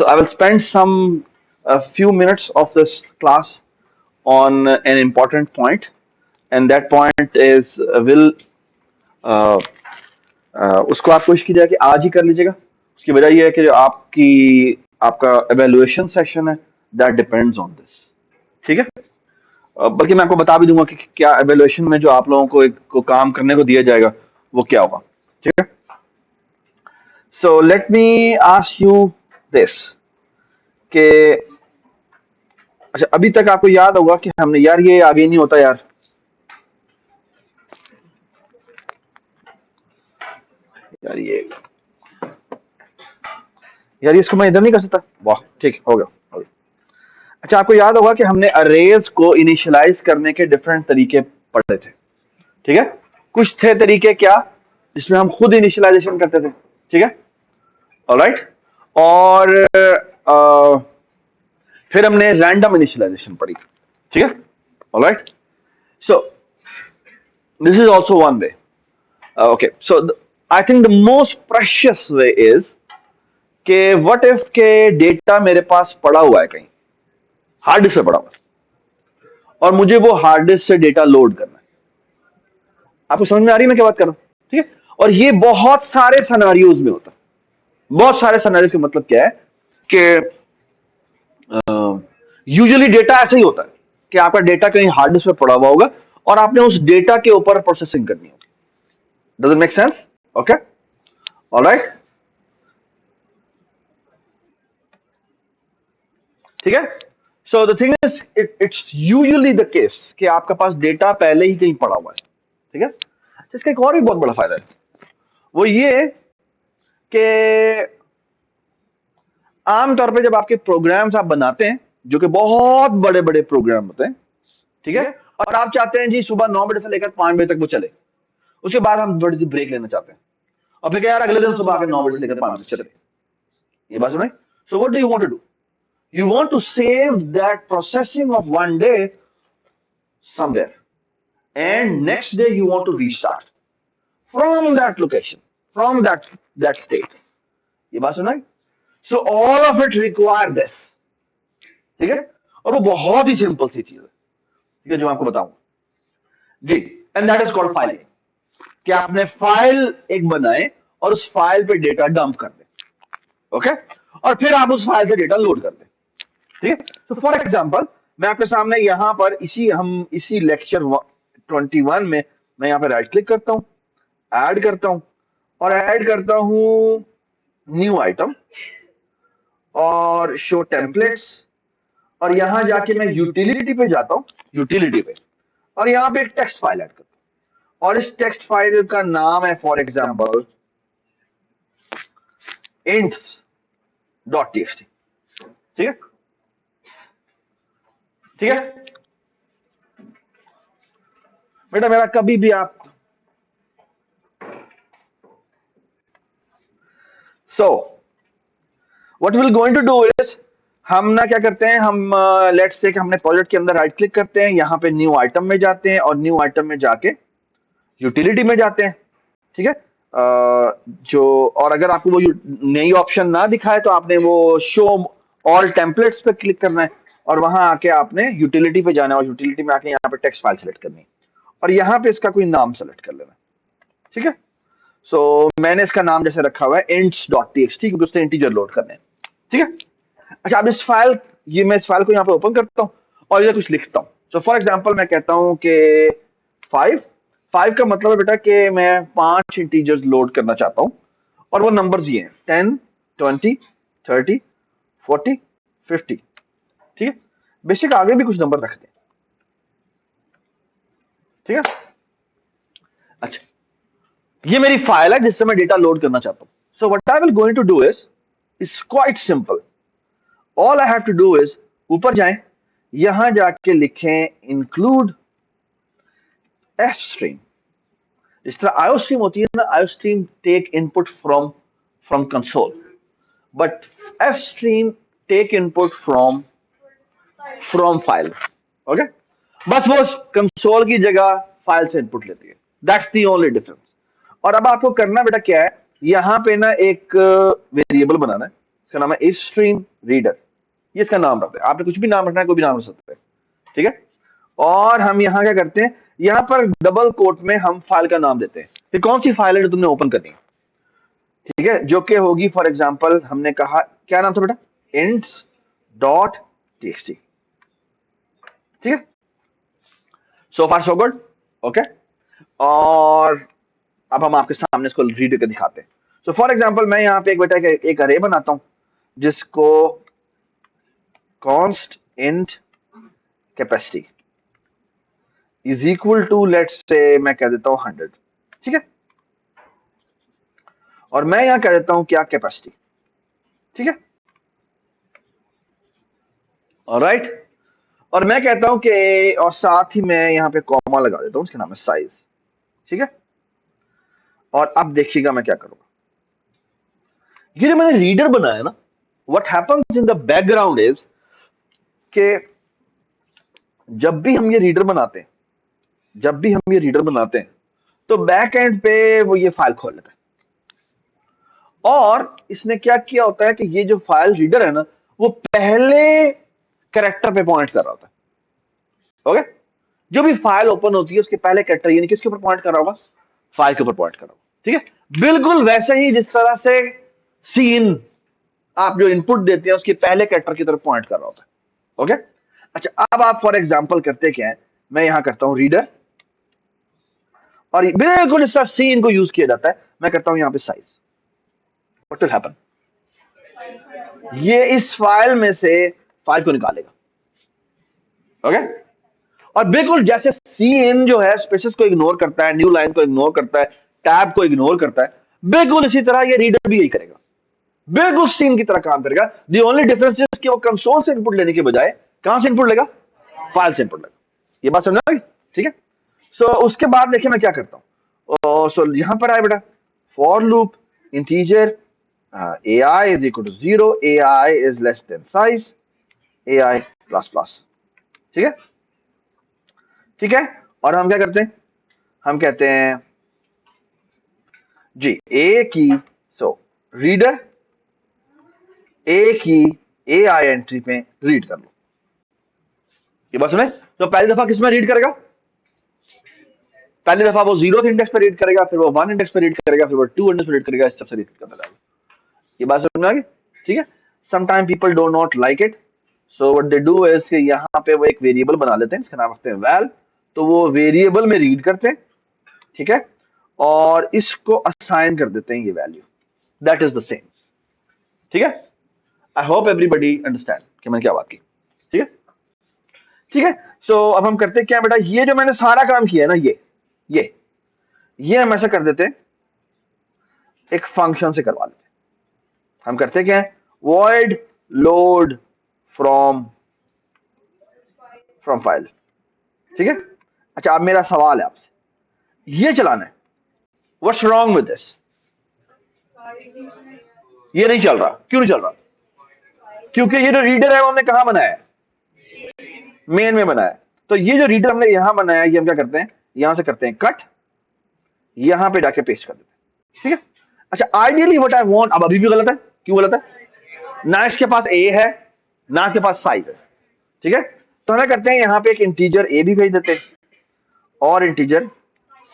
So I will spend some a few minutes of this class on an important point, and that point is will uh, उसको आप कोशिश कीजिएगा कि आज ही कर लीजिएगा। उसकी वजह यह है कि जो आपका एवेल्युएशन सेशन है, दैट डिपेंड्स ऑन दिस। ठीक है। बल्कि मैं आपको बता भी दूंगा कि क्या एवेल्युएशन में जो आप लोगों को एक को काम करने को दिया जाएगा वो क्या होगा। ठीक है। So let me ask you this कि अच्छा, अभी तक आपको याद होगा कि हमने यार ये आगे नहीं होता यार यार इसको मैं इधर नहीं कर सकता। वाह, ठीक हो गया, हो गया। अच्छा, आपको याद होगा कि हमने अरेज को इनिशियलाइज करने के डिफरेंट तरीके पढ़े थे। ठीक है। कुछ थे तरीके क्या, जिसमें हम खुद इनिशियलाइजेशन करते थे। ठीक है। ऑलराइट। और फिर हमने रैंडम इनिशियलाइजेशन पढ़ी। ठीक है। Alright. So this is also one way. Okay, so I think the most precious way is कि व्हाट इफ के डेटा मेरे पास पड़ा हुआ है कहीं, हार्ड डिस्क पे पड़ा हुआ है, और मुझे वो हार्ड डिस्क से डेटा लोड करना है। आपको समझ में आ रही है मैं क्या बात कर रहा हूं? ठीक है। और ये बहुत सारे सिनेरियोज में होता है। बहुत सारे सिनेरियोज का मतलब क्या है कि यूजुअली डेटा ऐसा ही होता है कि आपका डेटा कहीं हार्ड डिस्क पे पड़ा हुआ होगा और आपने उस डेटा के ऊपर प्रोसेसिंग करनी होगी। Does it make sense? Okay. Alright. ठीक है। So the thing is it's usually the case कि आपके पास डेटा पहले ही कहीं पड़ा हुआ है। ठीक है। इसका एक और भी बहुत बड़ा फायदा है, वो ये कि आमतौर पे जब आपके प्रोग्राम्स आप बनाते हैं, जो कि बहुत बड़े बड़े प्रोग्राम होते हैं, ठीक है, और आप चाहते हैं जी सुबह 9 बजे से लेकर 5 बजे तक वो चले, उसके बाद हम थोड़ी सी ब्रेक लेना चाहते हैं, और फिर क्या यार अगले दिन सुबह आकर 9 बजे से लेकर 5 बजे चले, ये बात सुनाई। So what do you want to do? You want to save that processing of one day somewhere, and next day you want to restart from that location, from that state. ये बात सुना? So all of it require this. ठीक है। और वो बहुत ही simple सी चीज है, ठीक है, जो मैं आपको बताऊंगा जी। And that is called filing. कि आपने फाइल एक बनाए और उस फाइल पे डेटा डंप कर दे। ओके। और फिर आप उस फाइल से डेटा लोड कर दे। ठीक है। तो फॉर एग्जाम्पल मैं आपके सामने यहां पर इसी लेक्चर 21 में मैं यहां पर राइट क्लिक करता हूं, ऐड करता हूं, और ऐड करता हूं न्यू आइटम और शो टेम्पलेट्स, और यहां जाके मैं यूटिलिटी पे जाता हूं, यूटिलिटी पे, और यहां पे एक टेक्स्ट फाइल ऐड करता हूं, और इस टेक्स्ट फाइल का नाम है फॉर एग्जाम्पल ints.txt। ठीक है। ठीक है बेटा, मेरा कभी भी आप so what will going to do is, हम ना क्या करते हैं, हम लेट्स से कि हमने प्रोजेक्ट के अंदर राइट क्लिक करते हैं, यहां पे न्यू आइटम में जाते हैं, और न्यू आइटम में जाके यूटिलिटी में जाते हैं। ठीक है। जो और अगर आपको वो नई ऑप्शन ना दिखाए तो आपने वो शो ऑल टेम्पलेट्स पे क्लिक करना है, और वहां आके आपने यूटिलिटी पे जाना है, और यूटिलिटी में आके यहाँ पे टेक्स्ट फाइल सेलेक्ट करनी है, और यहाँ पे इसका कोई नाम सेलेक्ट कर लेना। ठीक है। सो मैंने इसका नाम जैसे रखा हुआ है ints.txt, क्योंकि उससे इंटीजर लोड करने हैं। ठीक है। अच्छा, अब मैं इस फाइल को यहाँ पे ओपन करता हूँ और इधर कुछ लिखता हूँ। सो फॉर एग्जाम्पल मैं कहता हूँ कि 5 का मतलब है बेटा कि मैं 5 इंटीजर्स लोड करना चाहता हूँ, और वो नंबर्स ये हैं 10, 20, 30, 40, 50। ठीक है। बेसिक आगे भी कुछ नंबर रखते हैं। ठीक है। अच्छा, ये मेरी फाइल है जिससे मैं डेटा लोड करना चाहता हूँ। So what I will going to do is quite simple. All I have to do is, ऊपर जाएं, यहां जाके लिखें इंक्लूड एफ स्ट्रीम। जिस तरह आयो स्ट्रीम होती है ना, iostream take input from console, but fstream take input from file. Okay. बस वो कंसोल की जगह फाइल से इनपुट लेती है। That's the only difference. और अब आपको करना बेटा क्या है, यहां पे ना एक वेरिएबल बनाना है, इसका नाम है स्ट्रीम रीडर, ये इसका नाम रखते हैं। आपने कुछ भी नाम रखना है, कोई भी नाम रख सकते हैं, ठीक है। और हम यहाँ क्या करते हैं, यहाँ पर डबल कोट में हम फाइल का नाम देते हैं कि कौन सी फाइल है जो तुमने ओपन करनी है, ठीक है, जो कि होगी फॉर एग्जांपल हमने कहा क्या नाम था बेटा, इंट्स डॉट टीएक्सटी, ठीक है। सो फार सो गुड, ओके। और अब हम आपके सामने इसको रीड करके दिखाते हैं। सो फॉर एग्जांपल मैं यहाँ पे एक बेटा एक अरे बनाता हूं जिसको const int capacity is equal to, let's say मैं कह देता हूं 100, ठीक है। और मैं यहां कह देता हूं क्या, कैपेसिटी, ठीक है, ऑलराइट। और मैं कहता हूं कि, और साथ ही मैं यहां पे कॉमा लगा देता हूं, उसके नाम है साइज, ठीक है। और अब देखिएगा मैं क्या करूंगा, ये जो मैंने रीडर बनाया ना, what happens in the background is कि जब भी हम ये रीडर बनाते हैं, जब भी हम ये रीडर बनाते हैं तो बैक एंड पे वो ये फाइल खोल लेता है। और इसने क्या किया होता है कि ये जो फाइल रीडर है ना, वो पहले कैरेक्टर पे पॉइंट कर रहा होता है, ओके। जो भी फाइल ओपन होती है उसके पहले कैरेक्टर यानी किसके ऊपर पॉइंट कर रहा होगा, फाइल के ऊपर पॉइंट कर रहा होगा, ठीक है। बिल्कुल वैसे ही जिस तरह से सीन आप जो इनपुट देते हैं उसके पहले कैरेक्टर की तरफ पॉइंट कर रहा होता है, ओके। अच्छा, अब आप फॉर एग्जांपल करते क्या है, मैं यहां करता हूं रीडर, और बिल्कुल इस तरह सीन को यूज किया जाता है, मैं करता हूं यहां पे साइज। व्हाट विल हैपन, ये इस फाइल में से फाइल को निकालेगा, ओके। और बिल्कुल जैसे सीन जो है स्पेसेस को इग्नोर करता है, न्यू लाइन को इग्नोर करता है, टैब को इग्नोर करता है, बिल्कुल इसी तरह ये रीडर भी यही करेगा, बिल्कुल सीन की तरह काम करेगा। दी ओनली डिफरेंस इज कि वो कंसोल से इनपुट लेने के बजाय कहां से इनपुट लेगा, फाइल से इनपुट लेगा। ये बात समझ आ गई, ठीक है। सो उसके बाद देखिए मैं क्या करता हूं, सो यहां पर आए बेटा, for loop integer ai is equal to 0, ai is less than size, ai plus plus, ठीक है, ठीक है। और हम क्या करते हैं, हम कहते हैं जी ए की, सो रीडर ए की ए आई एंट्री पे रीड कर लो, ये बात सुने। तो पहली दफा किसमें रीड करेगा, पहली दफा वो 0th इंडेक्स पे रीड करेगा, फिर वो 1 इंडेक्स पे रीड करेगा, फिर वो 2 इंडेक्स पे रीड करेगा, इस तरह से रीड करता रहेगा। ये बात समझ में आ गई, ठीक है। Sometime people do not like it, so what they do is कि यहाँ पे वो एक वेरिएबल बना लेते हैं, इसका नाम रखते हैं वैल, तो वो वेरिएबल में रीड करते हैं, ठीक है, और इसको असाइन कर देते हैं ये value, that is the same, ठीक है। आई होप एवरीबडी अंडरस्टैंड कि मैंने क्या बात की, ठीक है, ठीक है। सो अब हम करते क्या बेटा, ये जो मैंने सारा काम किया है ना, ये हम ऐसा कर देते हैं, एक फंक्शन से करवा लेते हैं। हम करते क्या है, void load from फाइल, ठीक है। अच्छा, अब मेरा सवाल है आपसे, ये चलाना है, व्हाट्स रॉन्ग विद दिस, ये नहीं चल रहा, क्यों नहीं चल रहा, क्योंकि ये जो रीडर है वो हमने कहां बनाया है, मेन में बनाया है। तो ये जो रीडर हमने यहां बनाया है, ये हम क्या करते हैं, यहां से करते हैं कट, यहां पे जाके पेस्ट कर देते हैं, ठीक है। अच्छा, आइडियली व्हाट आई वांट, अब अभी भी गलत है, क्यों गलत है, ना इसके पास ए है ना इसके पास साइज है, ठीक है। तो हम करते हैं यहां पे एक इंटीजर ए भी भेज देते हैं और इंटीजर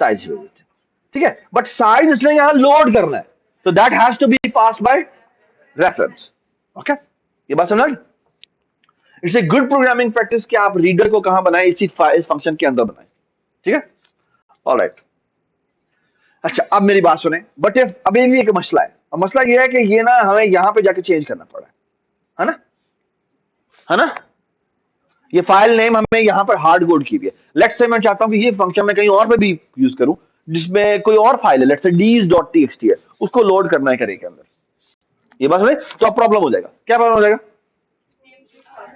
साइज भेज देते हैं, ठीक है। बट साइज इसने यहां लोड करना है, तो that has to be passed by reference, okay. ये बात समझ, it's a good programming practice कि आप रीडर को कहां बनाए, इस फंक्शन के अंदर बनाए, ठीक है, ऑलराइट। अच्छा, अब मेरी बात सुने, बट अभी भी एक मसला है, और मसला ये है कि ये ना हमें यहां पे जाके चेंज करना पड़ा है ना, है ना। ये फाइल नेम हमने यहां पर हार्ड कोड की हुई है। लेट्स से मैं चाहता हूं कि ये फंक्शन मैं कहीं और पे भी यूज करूं, जिसमें कोई और फाइल है, लेट्स से ds.txt है, उसको लोड करना है करे के अंदर, ये बात समझे, तो अब प्रॉब्लम हो जाएगा, क्या प्रॉब्लम हो जाएगा,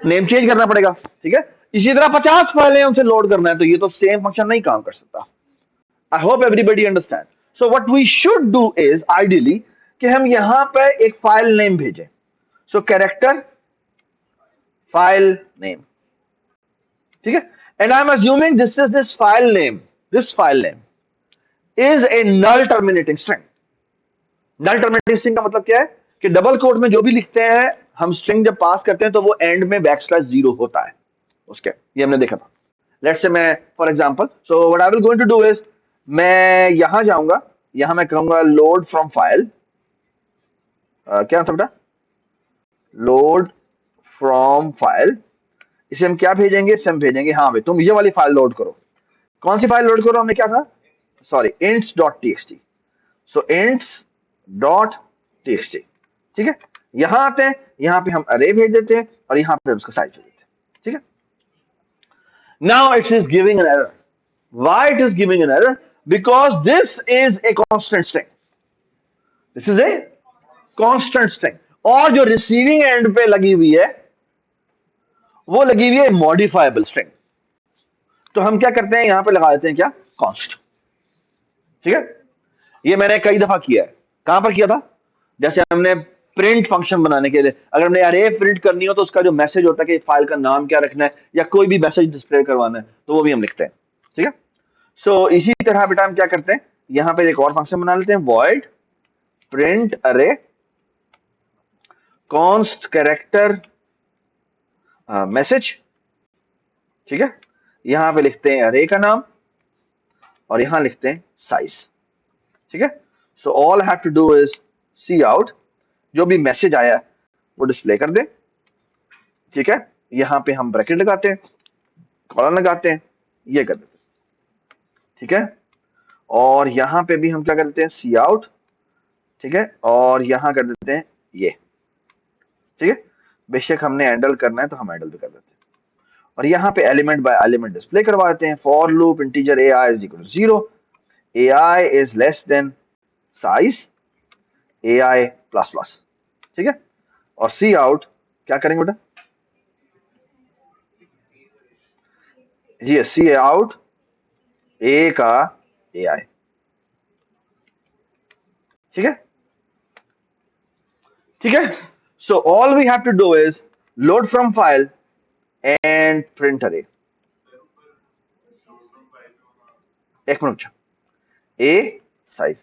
नेम चेंज करना पड़ेगा, ठीक है। इसी तरह 50 फाइलें उनसे लोड करना है, तो ये तो सेम फंक्शन नहीं काम कर सकता। I hope everybody understand. So what we should do is ideally कि हम यहां पर एक फाइल नेम भेजें, सो कैरेक्टर फाइल नेम, ठीक है। And I am assuming this file name is a null terminating string. Null terminating string का मतलब क्या है कि डबल कोट में जो भी लिखते हैं हम स्ट्रिंग जब पास करते हैं तो वो एंड में \0 होता है उसके, ये हमने देखा था। लेट्स से मैं for example, so what I will going to do is, मैं यहां जाऊंगा, यहां मैं कहूंगा लोड फ्रॉम फाइल, क्या था बेटा, लोड फ्रॉम फाइल। इसे हम क्या भेजेंगे, इसे हम भेजेंगे, हाँ भाई तुम ये वाली फाइल लोड करो। कौन सी फाइल लोड करो, हमने क्या था, सॉरी, ints.txt। सो ints.txt, ठीक है। यहां आते हैं, यहां पे हम अरे भेज देते हैं और यहां पे उसका साइज भेज देते हैं, ठीक है। Now it is giving an error. Why it is giving an error? Because this is a constant string, this is a constant string, और जो रिसीविंग एंड पे लगी हुई है वो लगी हुई है मॉडिफाइबल स्ट्रिंग। तो हम क्या करते हैं, यहां पे लगा देते हैं क्या, कॉन्स्ट, ठीक है। ये मैंने कई दफा किया है। कहां पर किया था, जैसे हमने प्रिंट फंक्शन बनाने के लिए अगर हमने अरे प्रिंट करनी हो तो उसका जो मैसेज होता है कि फाइल का नाम क्या रखना है या कोई भी मैसेज डिस्प्ले करवाना है तो वो भी हम लिखते हैं, ठीक है। सो इसी तरह बेटा हम क्या करते हैं, यहां पर एक और फंक्शन बना लेते हैं, वॉइड प्रिंट अरे कॉन्स्ट कैरेक्टर मैसेज, ठीक है। यहां पे लिखते हैं अरे का नाम और यहां लिखते हैं साइज, ठीक है। So all have to do is cout, जो भी मैसेज आया है वो डिस्प्ले कर दे, ठीक है। यहां पे हम ब्रैकेट लगाते हैं, कॉलन लगाते हैं, ये कर देते हैं, ठीक है। और यहां पे भी हम क्या कर देते हैं, सी आउट, ठीक है, और यहां कर देते हैं ये, ठीक है। बेशक हमने हैंडल करना है तो हम हैंडल भी कर देते हैं, और यहां पे एलिमेंट बाय एलिमेंट डिस्प्ले करवा देते हैं। For loop integer ai is equal to 0, ai is less than size ai plus plus, ठीक है। और सी आउट क्या करेंगे बेटा, जी सी आउट ए का ai, ठीक है, ठीक है। So all we have to do is load from file and print array. एक मिनट, ए साइज,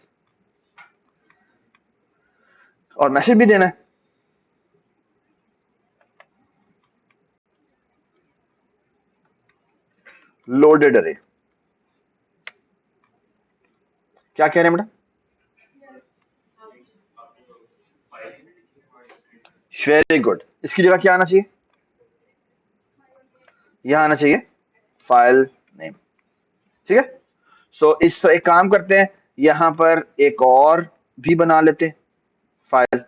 और मैसेज भी देना है, लोडेड अरे। क्या कह रहे हैं बेटा, वेरी गुड, इसकी जगह क्या आना चाहिए, यहां आना चाहिए फाइल नेम, ठीक है। सो इस एक काम करते हैं, यहां पर एक और भी बना लेते हैं फाइल,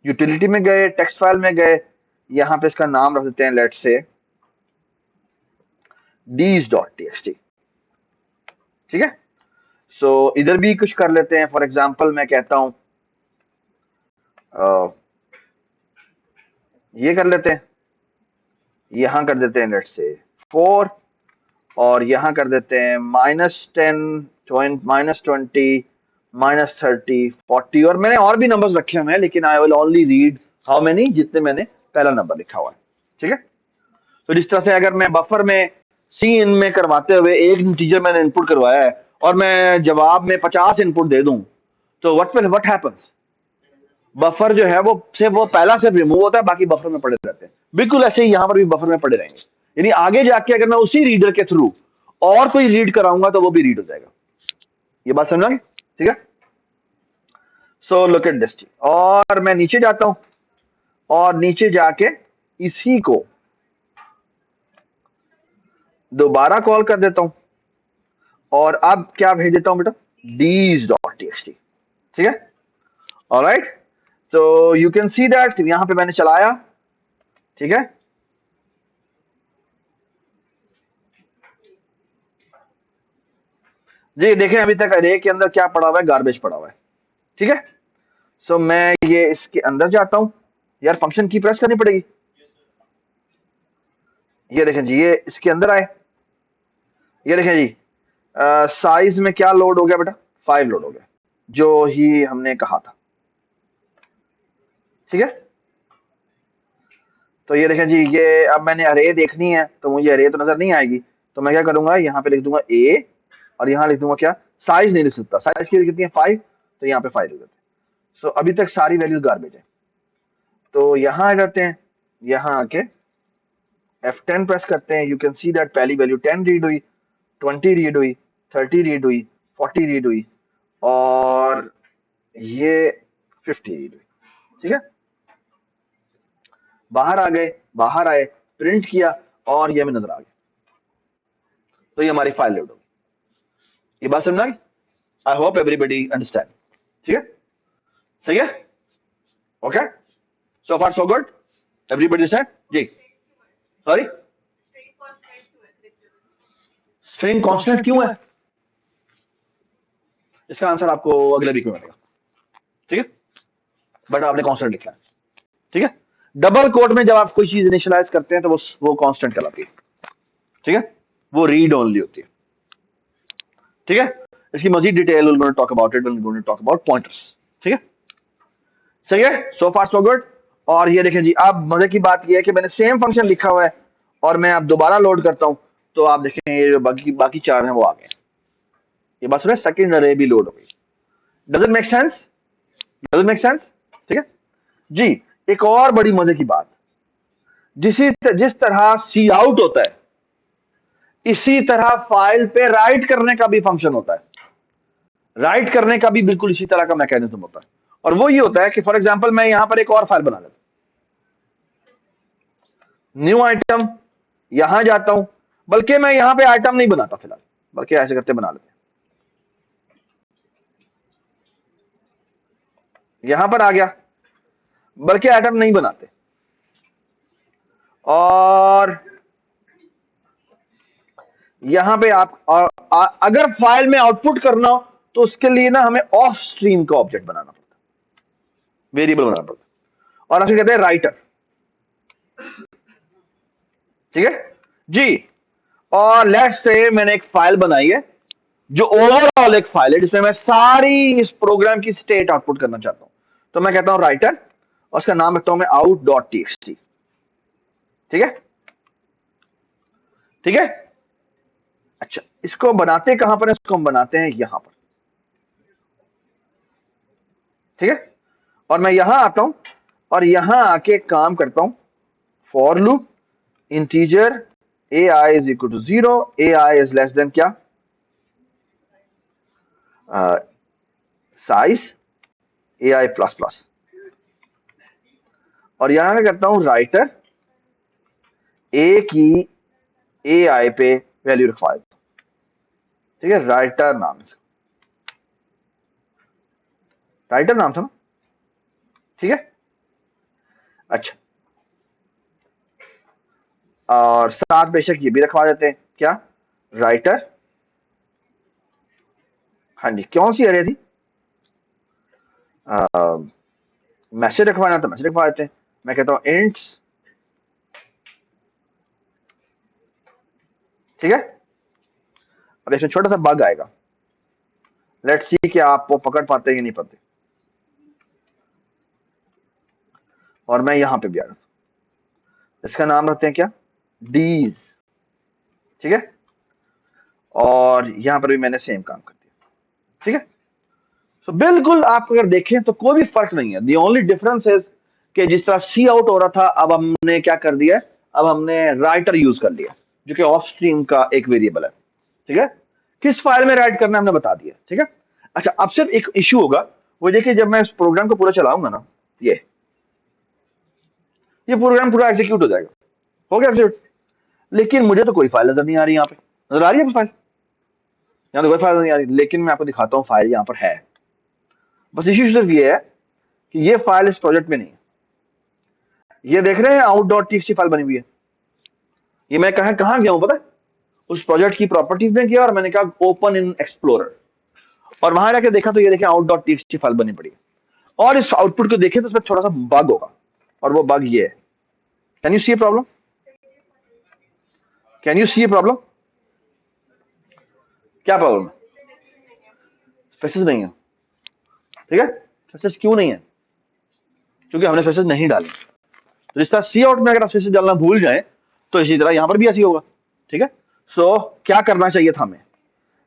यूटिलिटी में गए, टेक्स्ट फाइल में गए, यहां पे इसका नाम रख देते हैं लेट्स से ds.txt, ठीक है। सो इधर भी कुछ कर लेते हैं, फॉर एग्जांपल मैं कहता हूं ये कर लेते हैं, यहां कर देते हैं लेट्स से 4, और यहां कर देते हैं -10 -20 -30 40, और मैंने और भी नंबर्स रखे हुए हैं लेकिन आई will only read how many, जितने मैंने पहला नंबर लिखा हुआ है, ठीक है। तो जिस तरह से अगर मैं बफर में सी इन में करवाते हुए एक इंटीजर मैंने इनपुट करवाया है और मैं जवाब में 50 इनपुट दे दूं तो व्हाट हैपेंस, बफर जो है वो से वो पहला से रिमूव होता है, बाकी बफर में पड़े रहते हैं। बिल्कुल ऐसे ही यहां पर भी बफर में पड़े रहेंगे, यानी आगे जाके अगर मैं उसी रीडर के थ्रू और कोई रीड कराऊंगा तो वो भी रीड हो जाएगा। ये बात समझ, ठीक है। सो लुक एट दिस, और मैं नीचे जाता हूं और नीचे जाके इसी को दोबारा कॉल कर देता हूं और अब क्या भेज देता हूं बेटा, ds.txt, ठीक है। Alright, so you can see that यहां पे मैंने चलाया, ठीक है। जी देखें अभी तक अरे के अंदर क्या पड़ा हुआ है, गार्बेज पड़ा हुआ है, ठीक है। सो मैं ये इसके अंदर जाता हूं, यार फंक्शन की प्रेस करनी पड़ेगी, ये देखें जी, ये इसके अंदर आए, ये देखें जी, साइज में क्या लोड हो गया बेटा, 5 लोड हो गया, जो ही हमने कहा था, ठीक है। तो ये देखें जी, ये अब मैंने अरे देखनी है तो मुझे अरे तो नजर नहीं आएगी, तो मैं क्या करूंगा, यहाँ पे लिख दूंगा ए और यहाँ लिख दूंगा क्या, साइज नहीं लिख सकता, साइज की कितनी है 5, तो यहाँ पे 5 लिख देते हैं। सो अभी तक सारी वैल्यूज गार्बेज है। तो यहां आ जाते हैं, यहां आके F10 प्रेस करते हैं। यू कैन सी दैट पहली वैल्यू 10 रीड हुई, 20 रीड हुई, 30 रीड हुई, 40 रीड हुई और ये 50 रीड हुई। ठीक है, बाहर आ गए, बाहर आए, प्रिंट किया और ये हमें नजर आ गया। तो ये हमारी फाइल लोड होगी। ये बात समझ आई? I hope everybody understand. ठीक है, सही है, okay, so far so good, everybody set जी। सॉरी, स्ट्रिंग कांस्टेंट क्यों है? इसका आंसर आपको अगले वीक में मिलेगा। ठीक है, बट आपने कांस्टेंट लिखना है। ठीक है, डबल कोट में जब आप कोई चीज इनिशियलाइज करते हैं तो वो कांस्टेंट कहलाती है। ठीक है, वो रीड ओनली होती है। ठीक है, इसकी मजीद detail we'll gonna talk about it, we'll gonna talk about pointers. ठीक है, सही है, सो फार सो गुड। और ये देखें जी, अब मजे की बात ये है कि मैंने सेम फंक्शन लिखा हुआ है और मैं अब दोबारा लोड करता हूं तो आप देखें ये जो बाकी बाकी चार हैं वो आ गए। ये बात सुने, सेकंड अरे भी लोड हो गई। Does it make sense? Does it make sense? ठीक है जी। एक और बड़ी मजे की बात, जिस तरह सी आउट होता है इसी तरह फाइल पे राइट करने का भी फंक्शन होता है। राइट करने का भी बिल्कुल इसी तरह का मैकेनिज्म होता है। और वो ये होता है कि फॉर एग्जांपल मैं यहां पर एक और फाइल बना लेता हूं, न्यू आइटम, यहां जाता हूं, बल्कि मैं यहां पे आइटम नहीं बनाता फिलहाल, बल्कि ऐसे करते बना लेते हैं। यहां पर आ गया, बल्कि आइटम नहीं बनाते। और यहां पे आप अगर फाइल में आउटपुट करना हो तो उसके लिए ना हमें ऑफ स्ट्रीम का ऑब्जेक्ट बनाना पड़ता है, वेरिएबल बनाना पड़ता है, और ऐसे कहते हैं राइटर। ठीक है जी। और लेट्स से मैंने एक फाइल बनाई है जो ओवरऑल एक फाइल है जिसमें मैं सारी इस प्रोग्राम की स्टेट आउटपुट करना चाहता हूं। तो मैं कहता हूं राइटर और उसका नाम रखता हूं मैं out.txt। ठीक है, ठीक है। अच्छा, इसको बनाते कहां पर है? इसको हम बनाते हैं यहां पर। ठीक है, और मैं यहां आता हूं और यहां आके काम करता हूं, for loop integer ai is equal to 0, ai is less than क्या, साइज ai प्लस प्लस। और यहां मैं करता हूं राइटर a की ai पे वैल्यू रखवा देता हूं। ठीक है, राइटर नाम, राइटर नाम था ना? ठीक है, अच्छा, और साथ बेशक ये भी रखवा देते हैं क्या, राइटर। हाँ जी, कौन सी अरे थी? मैसेज रखवाना तो मैसेज रखवा देते हैं। मैं कहता हूं इंट्स। ठीक है, अब इसमें छोटा सा बग आएगा, लेट्स सी कि आप वो पकड़ पाते हैं कि नहीं पाते। और मैं यहां पे भी आ रहा हूं, इसका नाम रखते हैं क्या, डीज। ठीक है, और यहां पर भी मैंने सेम काम कर दिया। ठीक है, तो बिल्कुल आप अगर देखें तो कोई भी फर्क नहीं है। दी ओनली डिफरेंस इज कि जिस तरह सी आउट हो रहा था अब हमने क्या कर दिया, अब हमने राइटर यूज कर लिया जो कि ऑफ स्ट्रीम का एक वेरिएबल है। ठीक है, किस फाइल में राइट करना हमने बता दिया। ठीक है, अच्छा, अब सिर्फ एक इश्यू होगा, वो देखिए जब मैं इस प्रोग्राम को पूरा चलाऊंगा ना, ये प्रोग्राम पूरा एग्जीक्यूट हो जाएगा, हो गया एग्जीक्यूट। लेकिन मुझे तो कोई फाइल नजर नहीं आ रही। यहाँ पे नजर आ रही है फाइल? यहाँ तो कोई फाइल नहीं आ रही, लेकिन मैं आपको दिखाता हूँ फाइल यहाँ पर है। बस इश्यू सिर्फ ये है कि ये फाइल इस प्रोजेक्ट में नहीं है। ये देख रहे हैं out.txt फाइल बनी हुई है। ये मैं कहां गया हूं पता है? उस प्रोजेक्ट की प्रॉपर्टीज में गया और मैंने कहा ओपन इन एक्सप्लोरर, और वहां जाके देखा तो ये देखें out.txt फाइल बनी पड़ी है। और इस आउटपुट को देखें तो उसमें थोड़ा सा बग होगा, और वो बग ये है। Can you see a problem? Can you see a problem? क्या प्रॉब्लम है? स्पेसेस नहीं है। ठीक है, स्पेसेस क्यों नहीं है? क्योंकि हमने स्पेसेस नहीं डाले। तो जिस तरह सी आउट में अगर आप स्पेसेस डालना भूल जाए तो इसी तरह यहां पर भी ऐसी होगा। ठीक है, सो क्या करना चाहिए था हमें?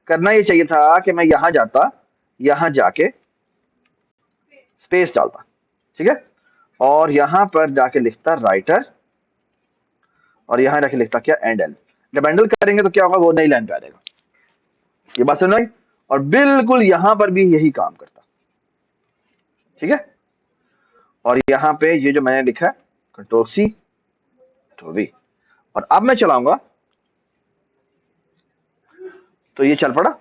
करना ये चाहिए था कि मैं यहां जाता, यहां जाके स्पेस डालता, ठीक है, और यहां पर जाके लिखता राइटर, और यहां जाके लिखता क्या, एंड एल। जब एंडल करेंगे तो क्या होगा, वो नई लाइन पे आ जाएगा। ये बात सुन रही, और बिल्कुल यहां पर भी यही काम करता, ठीक है। और यहां पे ये जो मैंने लिखा है कंट्रोल सी कंट्रोल वी, और अब मैं चलाऊंगा तो ये चल पड़ा,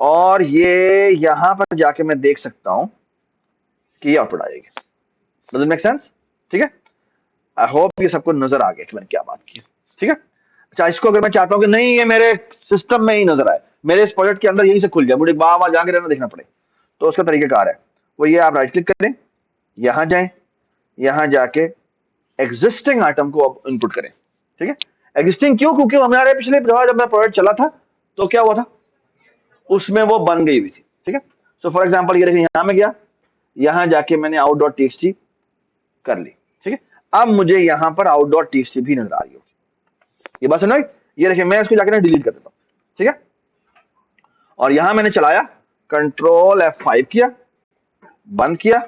और ये यहां पर जाके मैं देख सकता हूं कि ये आउटपुट आ जाएगी। Does it make sense? ठीक है, आई होप ये सबको नजर आ गया कि मैंने क्या बात की, ठीक है। अच्छा, इसको अगर मैं चाहता हूं कि नहीं ये मेरे सिस्टम में ही नजर आए, मेरे इस प्रोजेक्ट के अंदर यहीं से खुल जाए, मुझे बार बार जाके रहना देखना पड़े, तो उसका तरीकेकार है वो ये, आप राइट क्लिक करें, यहां जाएं, यहां जाके एग्जिस्टिंग आइटम को अब इनपुट करें, ठीक है। एग्जिस्टिंग क्यों, क्योंकि हमारे पिछले दफा जब मैं प्रोजेक्ट चला था तो क्या हुआ था, उसमें वो बन गई हुई थी, ठीक है। सो फॉर एग्जाम्पल ये देखिए, यहां में गया, यहां जाके मैंने आउट डॉट टीएक्सटी कर ली, ठीक है। अब मुझे यहां पर आउट डॉट टीएक्सटी भी नजर आ रही हो, ये बात सुनो, ये देखिए मैं इसको जाके ना डिलीट कर देता हूं, ठीक है। और यहां मैंने चलाया, कंट्रोल F5 किया, बंद किया,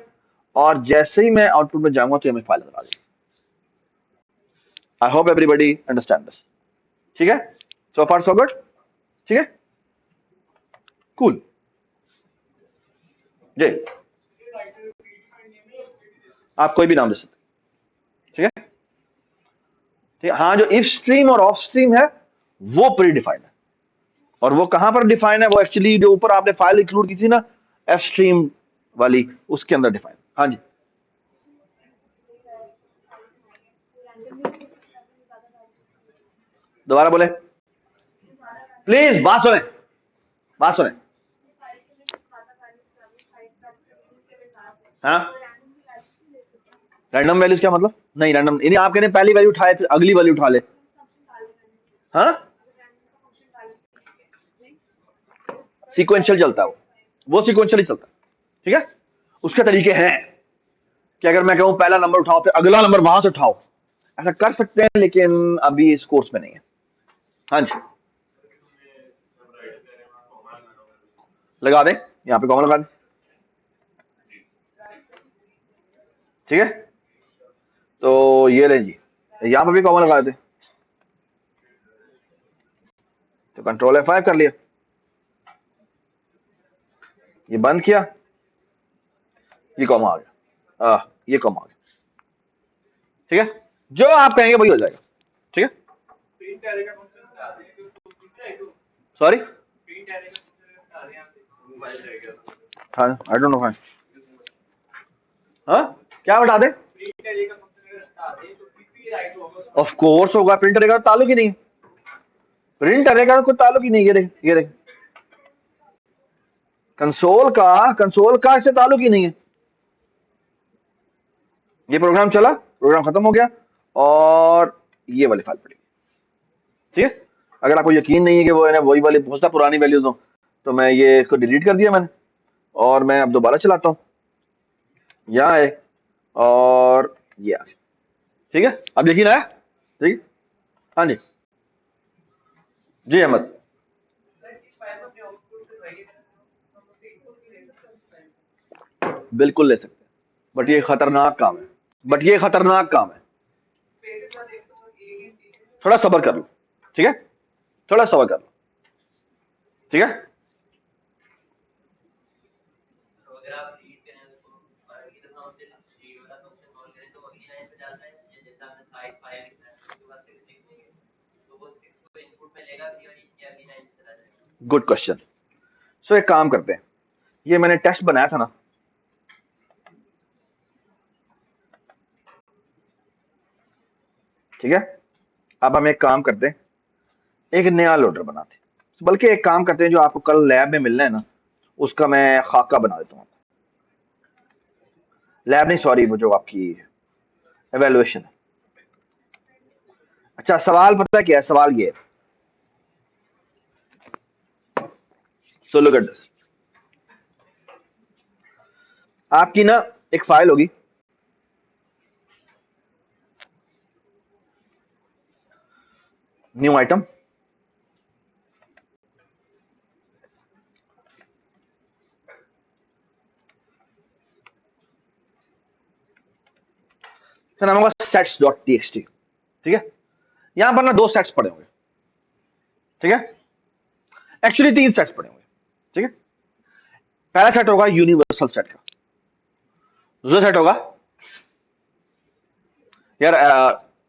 और जैसे ही मैं आउटपुट में जाऊंगा तो ये मेरी फाइल नजर आ जाएगी। आई होप एवरीबडी अंडरस्टैंड दिस, ठीक है। सो फार सो गुड, ठीक है, कूल जी। आप कोई भी नाम दे सकते, ठीक है, ठीक है। हाँ, जो इफ स्ट्रीम और ऑफ स्ट्रीम है वो प्री डिफाइंड है, और वो कहां पर डिफाइन है, वो एक्चुअली जो ऊपर आपने फाइल इंक्लूड की थी ना एफ स्ट्रीम वाली, उसके अंदर डिफाइन। हाँ जी, दोबारा बोले प्लीज, बात सुने, बात सुने। हाँ, रैंडम वैल्यूज क्या मतलब, नहीं रैंडम नहीं, आप कह रहे हैं पहली वैल्यू उठाए फिर अगली वैल्यू उठा ले। हाँ, सीक्वेंशियल चलता है वो सीक्वेंशियल ही चलता है, ठीक है। उसके तरीके हैं कि अगर मैं कहूं पहला नंबर उठाओ फिर अगला नंबर वहां से उठाओ, ऐसा कर सकते हैं, लेकिन अभी इस कोर्स में नहीं है। हाँ जी, लगा दें, यहाँ पे कॉमन लगा दें, ठीक है। तो ये ले जी, यहाँ पे भी कॉमन लगा देते, तो कंट्रोल F5 कर लिया, ये बंद किया, ये कॉमा आ गया, ये कॉमा आ गया, ठीक है। जो आप कहेंगे वही हो जाएगा, ठीक है। सॉरी, हाँ, आई डोंट नो, हाँ, हाँ, क्या बता दें, ऑफ कोर्स होगा, प्रिंट करेगा तो ताल्लुक ही नहीं, प्रिंट करेगा तो कोई ताल्लुक ही नहीं, ये देख, ये देख, कंसोल का इससे ताल्लुक ही नहीं है। ये प्रोग्राम चला, प्रोग्राम खत्म हो गया, और ये वाली फाइल पड़ी, ठीक है। अगर आपको यकीन नहीं है कि वो है ना वही वाली बहुत पुरानी वैल्यूज हो, तो मैं ये इसको डिलीट कर दिया मैंने, और मैं अब दोबारा चलाता हूँ, यहाँ है, और ये आ गया, ठीक है। अब यकीन आया, ठीक है। हाँ जी, जी अहमद, बिल्कुल ले सकते हैं, बट ये खतरनाक काम है, बट ये खतरनाक काम है, थोड़ा सब्र कर लो, ठीक है, थोड़ा सब्र कर लो, ठीक है। Good question. सो एक काम करते हैं, ये मैंने टेस्ट बनाया था ना, ठीक है। अब हम एक काम करते हैं, एक नया लोडर बनाते हैं, बल्कि एक काम करते हैं, जो आपको कल लैब में मिलना है ना, उसका मैं खाका बना देता हूँ। लैब नहीं, सॉरी, वो जो आपकी एवेल्युएशन है। अच्छा, सवाल पता है क्या है, सवाल ये है, सो लुक एट दिस, आपकी ना एक फाइल होगी, न्यू आइटम, इसका नाम होगा सेट्स डॉट टीएक्सटी। ठीक है, यहां पर ना 2 सेट्स पड़े होंगे। ठीक है, एक्चुअली 3 सेट्स पड़े होंगे। ठीक है, पहला सेट होगा यूनिवर्सल सेट का। दूसरा सेट होगा, यार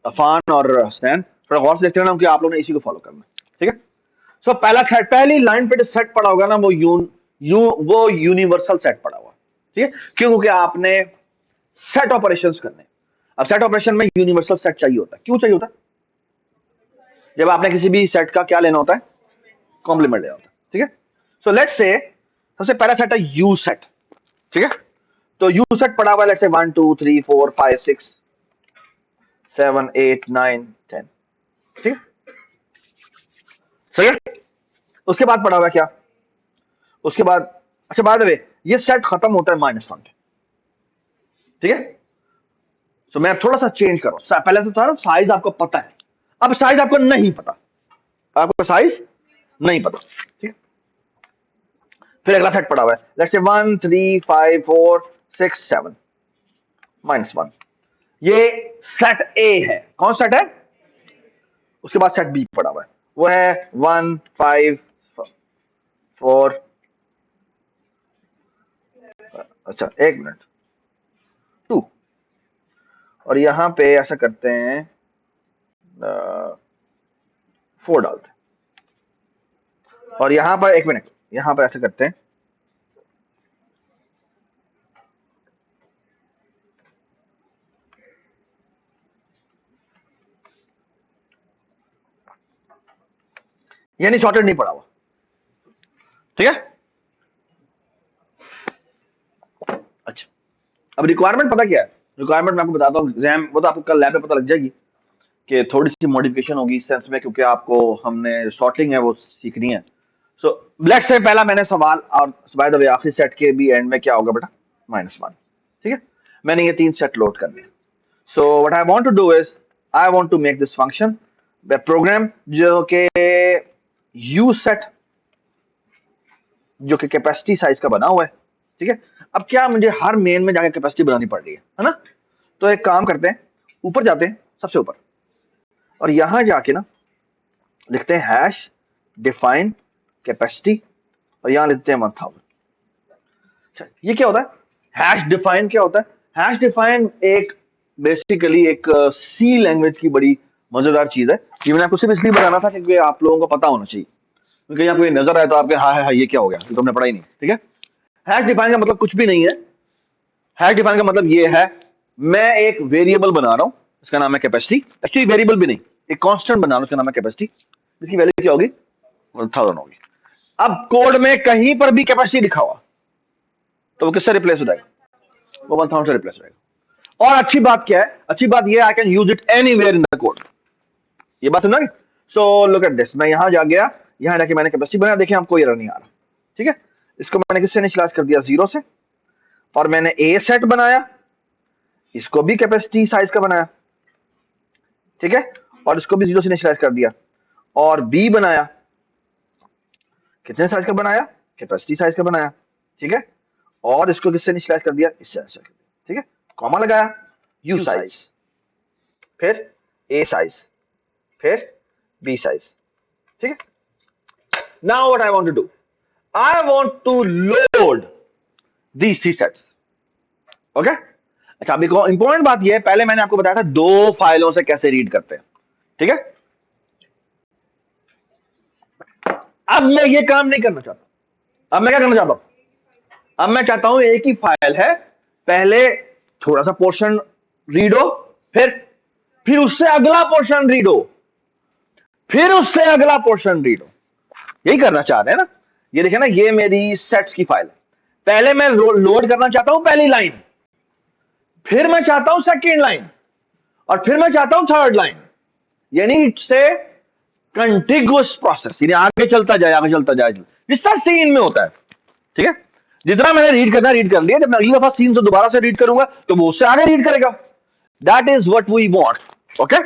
अफान और हसनैन थोड़ा गौर से देखते हैं ना कि आप लोगों ने इसी को फॉलो करना है। ठीक है, सो पहला सेट, पहली लाइन पे जो सेट पड़ा होगा ना वो वो यूनिवर्सल सेट पड़ा हुआ। ठीक है, क्योंकि आपने सेट ऑपरेशंस करने। अब सेट ऑपरेशन में यूनिवर्सल सेट चाहिए होता है। क्यों चाहिए होता है? जब आपने किसी भी सेट का क्या लेना होता है, कॉम्प्लीमेंट लेना होता है। ठीक है, सो लेट्स से सबसे पहला सेट है यू सेट। ठीक है, तो यू सेट पड़ा हुआ है, लेट्स से 1 2 3 4 5 6 7 8 9 10। ठीक है, सही है। उसके बाद पड़ा हुआ है क्या, उसके बाद, अच्छा बाय द वे ये सेट खत्म होता है -1 पे। ठीक है, तो मैं थोड़ा सा चेंज करूं, पहले से था ना साइज आपको पता है, अब साइज आपको नहीं पता, आपको साइज नहीं पता। ठीक है, फिर अगला सेट पड़ा हुआ है, लेट्स से 1 3 5 4 6 7 -1। ये सेट ए है। कौन सेट है? उसके बाद सेट बी पड़ा हुआ है, वो है 1 5 4, अच्छा 1 मिनट 2, और यहां पे ऐसा करते हैं 4 डालते हैं, और यहां पर 1 मिनट, यहां पर ऐसा करते हैं यानी सॉर्टेड नहीं पड़ा हुआ। ठीक है, अच्छा अब रिक्वायरमेंट पता क्या है? रिक्वायरमेंट मैं आपको बताता हूँ, एग्जाम वो तो आपको कल लैब में पता लग जाएगी कि थोड़ी सी मॉडिफिकेशन होगी इस सेंस में, क्योंकि आपको हमने सॉर्टिंग है वो सीखनी है। सो लेट्स से पहला मैंने सवाल, और बाय द वे आखिरी सेट के भी एंड में क्या होगा बेटा, -1। ठीक है, मैंने ये 3 सेट लोड करने हैं। So what I want to do is I want to make this function program जो कि यू सेट, जो कि कैपेसिटी साइज का बना हुआ है। ठीक है, अब क्या मुझे हर मेन में जाकर कैपेसिटी बनानी पड़ रही है ना? तो एक काम करते हैं, ऊपर जाते हैं सबसे ऊपर, और यहां जाके ना लिखते हैं हैश डिफाइन कैपेसिटी, और यहां लिखते हैं 1000। अच्छा ये क्या होता है? हैश डिफाइन क्या होता है? हैश डिफाइन एक बेसिकली एक सी लैंग्वेज की बड़ी मजेदार चीज है। ये मैंने आपको सिर्फ इसलिए बताना था क्योंकि आप लोगों को पता होना चाहिए, क्योंकि आपको ये नजर आए तो आपके हाँ ये क्या हो गया, तो हमने पढ़ा ही नहीं। ठीक है, हैश डिफाइन का मतलब कुछ भी नहीं है। हैश डिफाइन का मतलब ये है, मैं एक वेरिएबल बना रहा हूं, इसका नाम है कैपेसिटी। एक्चुअली वेरिएबल भी नहीं, एक कांस्टेंट बना रहा हूं, इसका नाम है कैपेसिटी। इसकी वैल्यू क्या होगी? 1000 होगी। अब कोड में कहीं पर भी कैपेसिटी लिखा हुआ तो वो किससे रिप्लेस हो जाएगा? वो 1000 से रिप्लेस हो जाएगा। और अच्छी बात क्या है? अच्छी बात ये I can use it anywhere in the code. ये बात सुना? सो लुक एट दिस, मैं यहां जा गया, यहां जाके मैंने कैपेसिटी बनाया, देखिए आपको एरर नहीं आ रहा। ठीक है, इसको मैंने किससे इनिशियलाइज कर दिया? 0 से, और मैंने ए सेट बनाया, इसको भी कैपेसिटी साइज का बनाया। ठीक है, और इसको भी 0 से इनिशियलाइज कर दिया, और बी बनाया, कितने साइज का बनाया? कैपेसिटी साइज का बनाया। ठीक है, और इसको किससे इनिशियलाइज कर दिया? इससे इनिशियलाइज कर दिया। ठीक है, कॉमा लगाया, यू साइज, फिर ए साइज, फिर बी साइज। ठीक है, now what I want to do, I want to load these 3 sets. Okay, अच्छा अभी इंपॉर्टेंट बात यह है, पहले मैंने आपको बताया था 2 फाइलों से कैसे रीड करते हैं। ठीक है, अब मैं ये काम नहीं करना चाहता। अब मैं क्या करना चाहता हूं? अब मैं चाहता हूं एक ही फाइल है, पहले थोड़ा सा पोर्शन रीड हो, फिर उससे अगला पोर्शन रीड हो, फिर उससे अगला पोर्शन रीड हो। यही करना चाह रहे हैं ना? ये देखिए ना, ये मेरी सेट्स की फाइल है। पहले मैं लोड करना चाहता हूं पहली लाइन, फिर मैं चाहता हूं सेकेंड लाइन, और फिर मैं चाहता हूं थर्ड लाइन। यानी इट्स ए कंटिगुअस प्रोसेस, यानी आगे चलता जाए, आगे चलता जाए, जिस तरह सीन में होता है। ठीक है, जितना मैंने रीड करना रीड कर लिया, जब मैं अगली दफा सीन से दोबारा से रीड करूंगा तो वो उससे आगे रीड करेगा। That is what we want. Okay,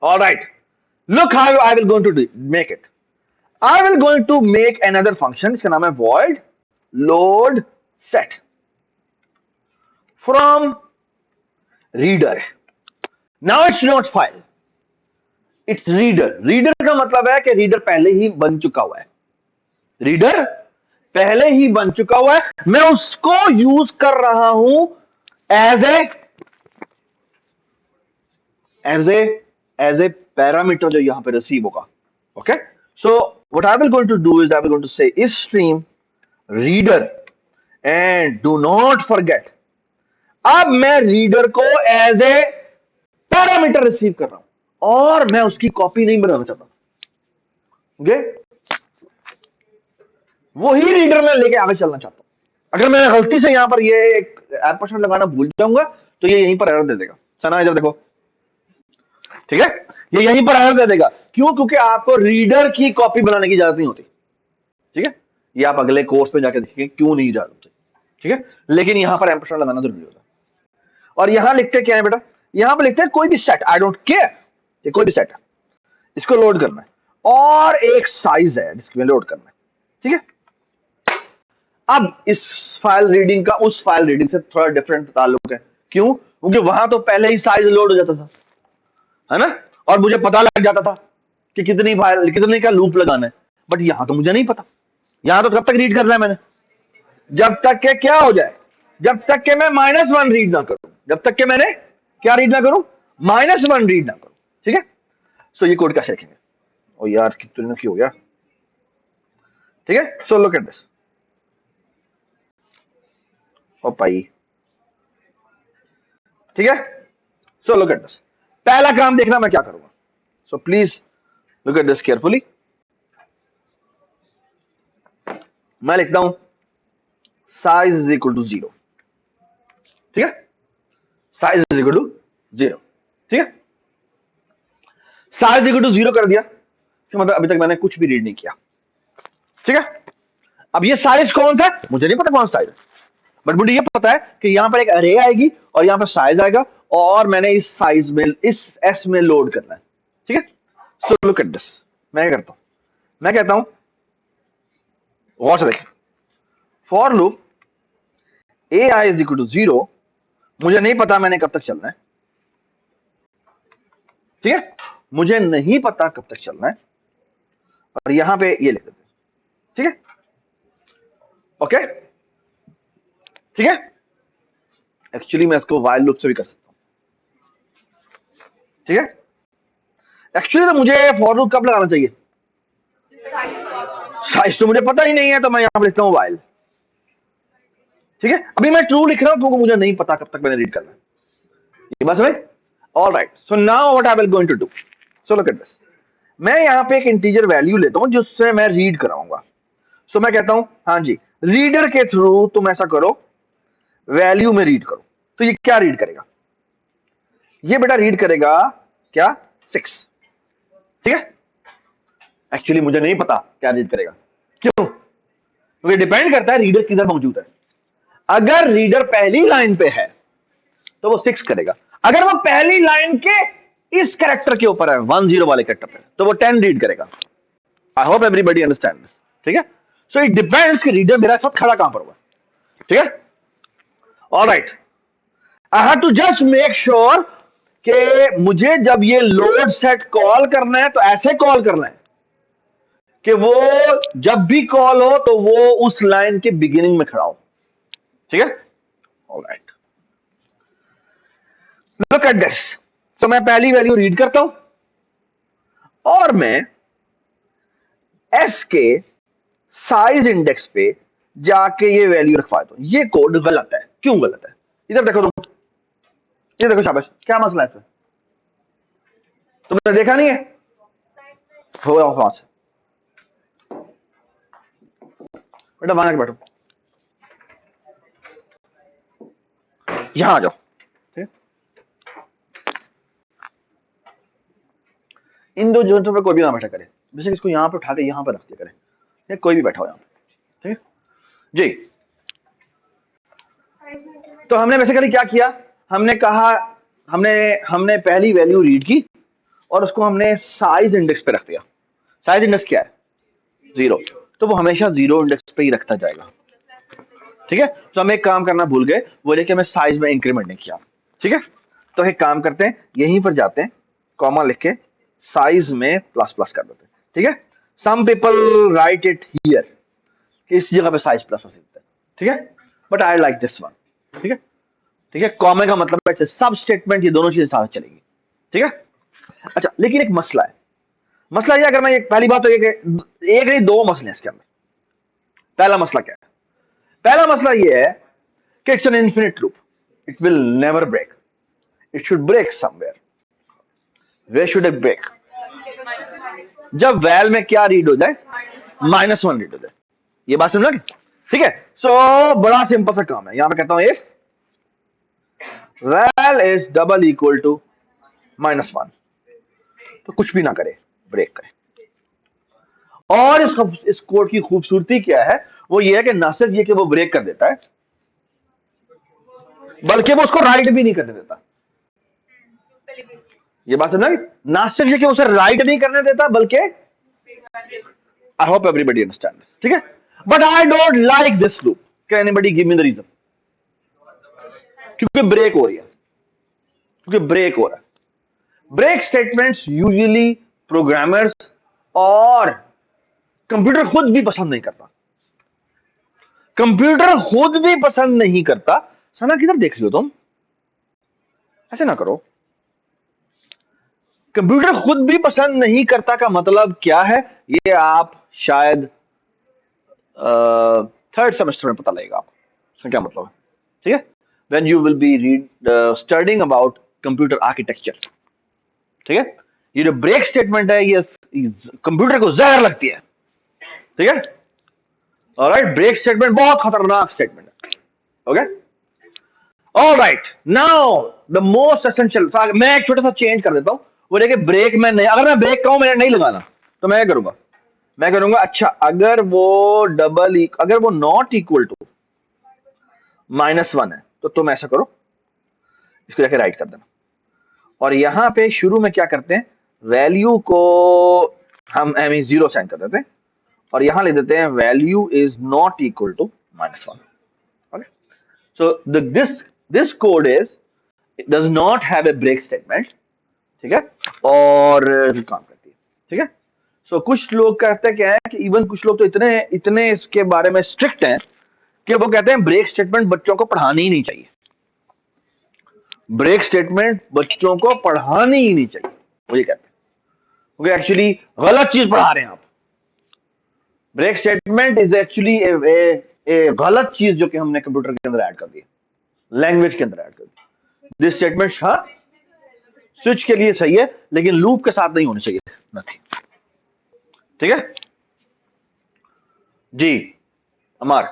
alright, look how I will going to make it. I will going to make another function, इसका नाम है void load set from reader. Now it's not file, it's reader. Reader का मतलब है कि reader पहले ही बन चुका हुआ है, रीडर पहले ही बन चुका हुआ है, मैं उसको यूज कर रहा हूं एज ए पैरामीटर जो यहां पे रिसीव होगा। Okay, so what I will going to do is I will going to से इस stream reader and do not forget, अब मैं रीडर को एज ए पैरामीटर रिसीव कर रहा हूं और मैं उसकी कॉपी नहीं बनाना चाहता। ओके, वही रीडर में लेके आगे चलना चाहता हूं। अगर मैं गलती से यहां पर ये एम्परसेंड लगाना भूल जाऊंगा तो ये यहीं पर एरर दे देगा। सना इधर देखो, ठीक है, ये यहीं पर एरर दे देगा। क्यों? क्योंकि आपको रीडर की कॉपी बनाने की इजाजत नहीं होती। ठीक है, ये आप अगले कोर्स में जाके देखेंगे क्यों नहीं इजाजत होती। ठीक है, लेकिन यहां पर एम्परसेंड लगाना जरूरी होता है। और यहां लिखते क्या है बेटा? यहां पर लिखते हैं कोई भी सेट, आई डोंट केयर, ये कोई भी सेट है, इसको लोड करना है और एक साइज है जिसमें लोड करना है। ठीक है, अब इस फाइल रीडिंग का उस फाइल रीडिंग से थोड़ा डिफरेंट ताल्लुक है। क्यों? क्योंकि वहां तो पहले ही साइज लोड हो जाता था, है ना, और मुझे पता लग जाता था कि कितनी फाइल, कितने का लूप लगाना है। बट यहां तो मुझे नहीं पता, यहां तो कब तक रीड करना है मैंने? जब तक के क्या हो जाए, जब तक के मैं -1 रीड ना करूं, जब तक के मैंने क्या रीड ना करूं, -1 रीड ना करूं। ठीक है, सो ये कोड कैसे लिखेंगे? ओ यार कितने की हो गया। ठीक है, सो लुक एट दिस, ओ भाई, ठीक है, सो लुक एट दिस। पहला काम देखना मैं क्या करूंगा, so please look at this carefully. मैं लिखता हूं साइज इज इक्वल टू 0। ठीक है, साइज इज इक्वल टू 0। ठीक है, साइज इक्वल टू 0 कर दिया, मतलब अभी तक मैंने कुछ भी रीड नहीं किया। ठीक है, अब ये साइज कौन सा है मुझे नहीं पता, कौन सा साइज, बट मुझे ये पता है कि यहां पर एक अरे आएगी और यहां पर साइज आएगा और मैंने इस साइज में, इस एस में लोड करना है। ठीक है, सो लुक एट दिस, मैं क्या करता हूं, मैं कहता हूं गौर से देखें, for loop A I is equal to 0, मुझे नहीं पता मैंने कब तक चलना है। ठीक है, मुझे नहीं पता कब तक चलना है और यहां पे ये लिख देते हैं। ठीक है, ओके, ठीक है, एक्चुअली मैं इसको वाइल लूप से भी कर सकता हूं। ठीक है, एक्चुअली तो मुझे फॉर लूप कब लगाना चाहिए, साइज तो मुझे पता ही नहीं है, तो मैं यहां पर लिखता हूं वाइल। ठीक है, अभी मैं ट्रू लिख रहा हूं क्योंकि मुझे नहीं पता कब तक मैंने रीड करना है, ये बात समझ? Alright, so now what I will going to do, so look at this, मैं यहां पे एक इंटीजर वैल्यू लेता हूं जिससे मैं रीड कराऊंगा। सो मैं कहता हूं हाँ जी, रीडर के थ्रू तुम ऐसा करो, वैल्यू में रीड करो। तो ये क्या रीड करेगा? ये बेटा रीड करेगा क्या? 6। ठीक है, एक्चुअली मुझे नहीं पता क्या रीड करेगा। क्यों? क्योंकि डिपेंड करता है रीडर किधर मौजूद है। अगर रीडर पहली लाइन पे है तो वो 6 करेगा, अगर वो पहली लाइन के इस कैरेक्टर के ऊपर है, 10 वाले कैरेक्टर पे, तो वो 10 रीड करेगा। I hope everybody understand this. ठीक है, सो इट डिपेंड्स कि रीडर मेरा साथ खड़ा कहां पर हुआ। ठीक है, alright, I have to just make sure कि मुझे जब ये लोड सेट कॉल करना है तो ऐसे कॉल करना है कि वो जब भी कॉल हो तो वो उस लाइन के बिगिनिंग में खड़ा हो। ठीक है, ऑलराइट, लुक एट दिस, तो मैं पहली वैल्यू रीड करता हूं और मैं एस के साइज इंडेक्स पे जाके ये वैल्यू रखवा दो। ये कोड गलत है। क्यों गलत है? इधर देखो तुम, ये देखो शाबाश, क्या मसला है इसमें? तुमने देखा नहीं है? हो वहां से बेटा, वहां के बैठो, यहां आ जाओ। ठीक, इन दो जगहों पे कोई भी ना बैठा करे, बेशक इसको यहां पर उठा के यहां पर रख दिया करें, या कोई भी बैठा हो यहां पे। ठीक है जी, तो हमने बेसिकली क्या किया, हमने कहा, हमने हमने पहली वैल्यू रीड की और उसको हमने साइज इंडेक्स पे रख दिया। साइज इंडेक्स क्या है? 0, तो वो हमेशा 0 इंडेक्स पे ही रखता जाएगा। ठीक है, तो हम एक काम करना भूल गए, वो लेके हमें साइज में इंक्रीमेंट नहीं किया। ठीक है, तो एक काम करते हैं, यहीं पर जाते हैं, कॉमा लिख के साइज में प्लस प्लस कर देते हैं, ठीक है। Some people write it here, इस जगह पे साइज प्लस प्लस लिखते हैं, ठीक है, but I like this one, ठीक है। ठीक है, कॉमे का मतलब है सब स्टेटमेंट, ये दोनों चीजें साथ चलेंगी, ठीक है। अच्छा, लेकिन एक मसला है। मसला ये, अगर मैं पहली बात तो एक नहीं दो मसले हैं इसके अंदर। पहला मसला क्या है? पहला मसला ये है कि it's an infinite loop, it will never break, it should break somewhere. Where should it break? जब वैल में क्या रीड हो जाए, -1 रीड हो जाए। ये बात समझ, ठीक है। सो बड़ा सिंपल सा काम है, यहां पे कहता हूं if val is double equal to -1, तो कुछ भी ना करे, ब्रेक करे। और इस कोड की खूबसूरती क्या है? वो ये है कि ना सिर्फ ये कि वो ब्रेक कर देता है, बल्कि वो उसको राइट भी नहीं करने देता। ये बात समझ, ना सिर्फ ये कि उसे राइट नहीं करने देता, बल्कि आई होप एवरीबडी अंडरस्टैंड, ठीक है। But I don't like this loop. Can anybody give me the reason? क्योंकि ब्रेक हो रही है, क्योंकि ब्रेक हो रहा है। ब्रेक स्टेटमेंट्स यूजुअली प्रोग्रामर्स और कंप्यूटर खुद भी पसंद नहीं करता। कंप्यूटर खुद भी पसंद नहीं करता। सना किधर देख रही हो तुम? ऐसे ना करो। कंप्यूटर खुद भी पसंद नहीं करता का मतलब क्या है, ये आप शायद थर्ड सेमेस्टर में पता लगेगा आपको इसका क्या मतलब है, ठीक है। When you will be studying about computer architecture, ठीक है। ये जो ब्रेक स्टेटमेंट है, ये कंप्यूटर को जहर लगती है, ठीक है। ऑलराइट, ब्रेक स्टेटमेंट बहुत खतरनाक स्टेटमेंट है, okay. Alright, now the most essential, मैं एक छोटा सा चेंज कर देता हूं। वो देखिए, ब्रेक में नहीं, अगर मैं ब्रेक कहूं मैंने नहीं लगाना, तो मैं क्या करूंगा? मैं करूंगा, अच्छा अगर वो अगर वो नॉट इक्वल टू -1 है, तो तुम ऐसा करो, इसको जाके राइट कर देना। और यहां पे शुरू में क्या करते हैं, वैल्यू को हम -0 साइन कर देते हैं, और यहां लिख देते हैं value is not equal to -1। Okay, so this code is does not have a break statement, ठीक है, और काम करती है, ठीक है। सो कुछ लोग कहते हैं क्या है कि इवन कुछ लोग तो इतने इतने इसके बारे में स्ट्रिक्ट हैं कि वो कहते हैं ब्रेक स्टेटमेंट बच्चों को पढ़ानी ही नहीं चाहिए। ब्रेक स्टेटमेंट बच्चों को पढ़ानी ही नहीं चाहिए, वो ये कहते हैं, क्योंकि एक्चुअली गलत चीज पढ़ा रहे हैं आप। ब्रेक स्टेटमेंट इज एक्चुअली ए गलत चीज जो कि हमने कंप्यूटर के अंदर ऐड कर दी, लैंग्वेज के अंदर ऐड कर दी। दिस स्टेटमेंट हाँ स्विच के लिए सही है, लेकिन लूप के साथ नहीं होनी चाहिए, नहीं, ठीक है जी। अमर,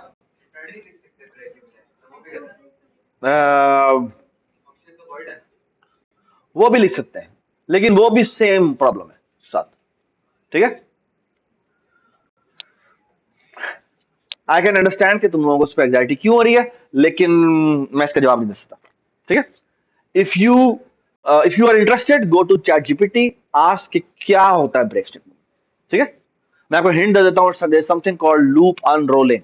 वो भी लिख सकते हैं, लेकिन वो भी सेम प्रॉब्लम है साथ, ठीक है। आई कैन अंडरस्टैंड कि तुम लोगों को उस पर एंजाइटी क्यों हो रही है, लेकिन मैं इसका जवाब नहीं दे सकता, ठीक है। If you are interested, go to ChatGPT, ask कि क्या होता है ब्रेक स्टेटमेंट, ठीक है। मैं आपको हिंट दे देता हूं, something called loop unrolling,